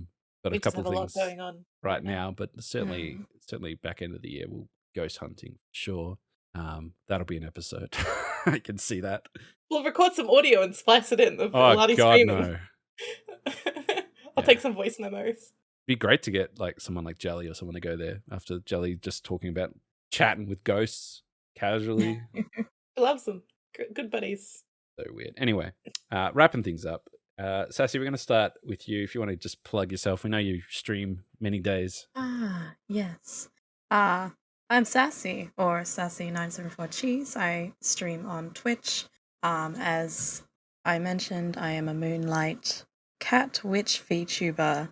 a couple of things
going on
right now, but certainly back end of the year we'll ghost hunting. Sure. That'll be an episode. I can see that.
We'll record some audio and splice it in.
God, no.
I'll take some voice memos.
Be great to get like someone like Jelly or someone to go there after Jelly just talking about chatting with ghosts casually.
He loves them. Good buddies.
So weird. Anyway, wrapping things up. Sassy, we're going to start with you. If you want to just plug yourself, we know you stream many days.
Yes. I'm Sassy, or Sassy974Cheese. I stream on Twitch. As I mentioned, I am a Moonlight cat witch VTuber.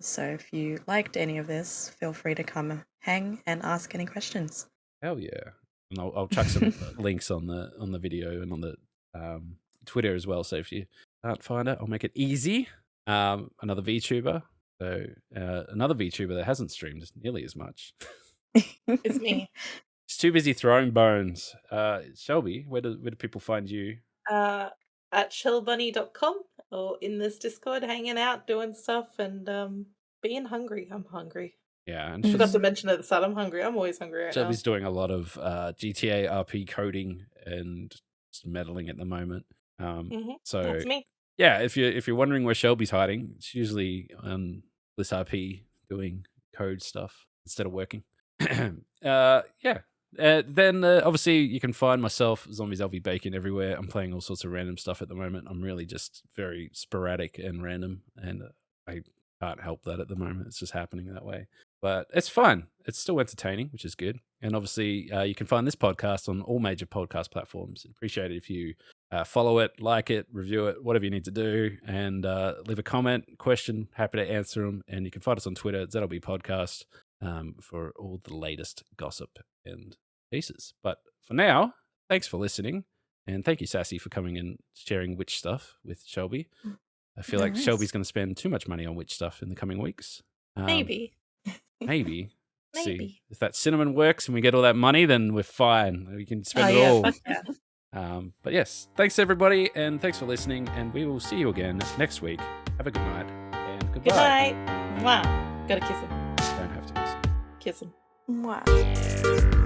So if you liked any of this, feel free to come hang and ask any questions.
Hell yeah. And I'll chuck some links on the video and on the Twitter as well. So if you can't find it, I'll make it easy. Another VTuber. So another VTuber that hasn't streamed nearly as much.
It's me.
She's too busy throwing bones. Shelby, where do people find you?
At shellbunny.com or in this Discord, hanging out, doing stuff, and being hungry. I'm hungry.
Yeah, and
I forgot to mention at the start, I'm hungry. I'm always hungry right
Shelby's doing a lot of GTA RP coding and just meddling at the moment. So
that's me.
Yeah, if you're wondering where Shelby's hiding, she's usually on Bliss RP doing code stuff instead of working. Then obviously you can find myself, Zombies LV Bacon, everywhere. I'm playing all sorts of random stuff at the moment. I'm really just very sporadic and random, and I can't help that at the moment. It's just happening that way. But it's fun. It's still entertaining, which is good. And obviously you can find this podcast on all major podcast platforms. Appreciate it if you follow it, like it, review it, whatever you need to do, and leave a comment, question. Happy to answer them. And you can find us on Twitter at ZLBPodcast for all the latest gossip and pieces. But for now, thanks for listening. And thank you, Sassy, for coming and sharing witch stuff with Shelby. I feel like Shelby's going to spend too much money on witch stuff in the coming weeks.
Maybe.
See, if that cinnamon works and we get all that money, then we're fine. We can spend it all.
Yeah.
But yes, thanks everybody, and thanks for listening, and we will see you again next week. Have a good night, and goodbye.
Good night. Wow. Gotta kiss him.
Don't have to kiss.
Kiss him.
Wow.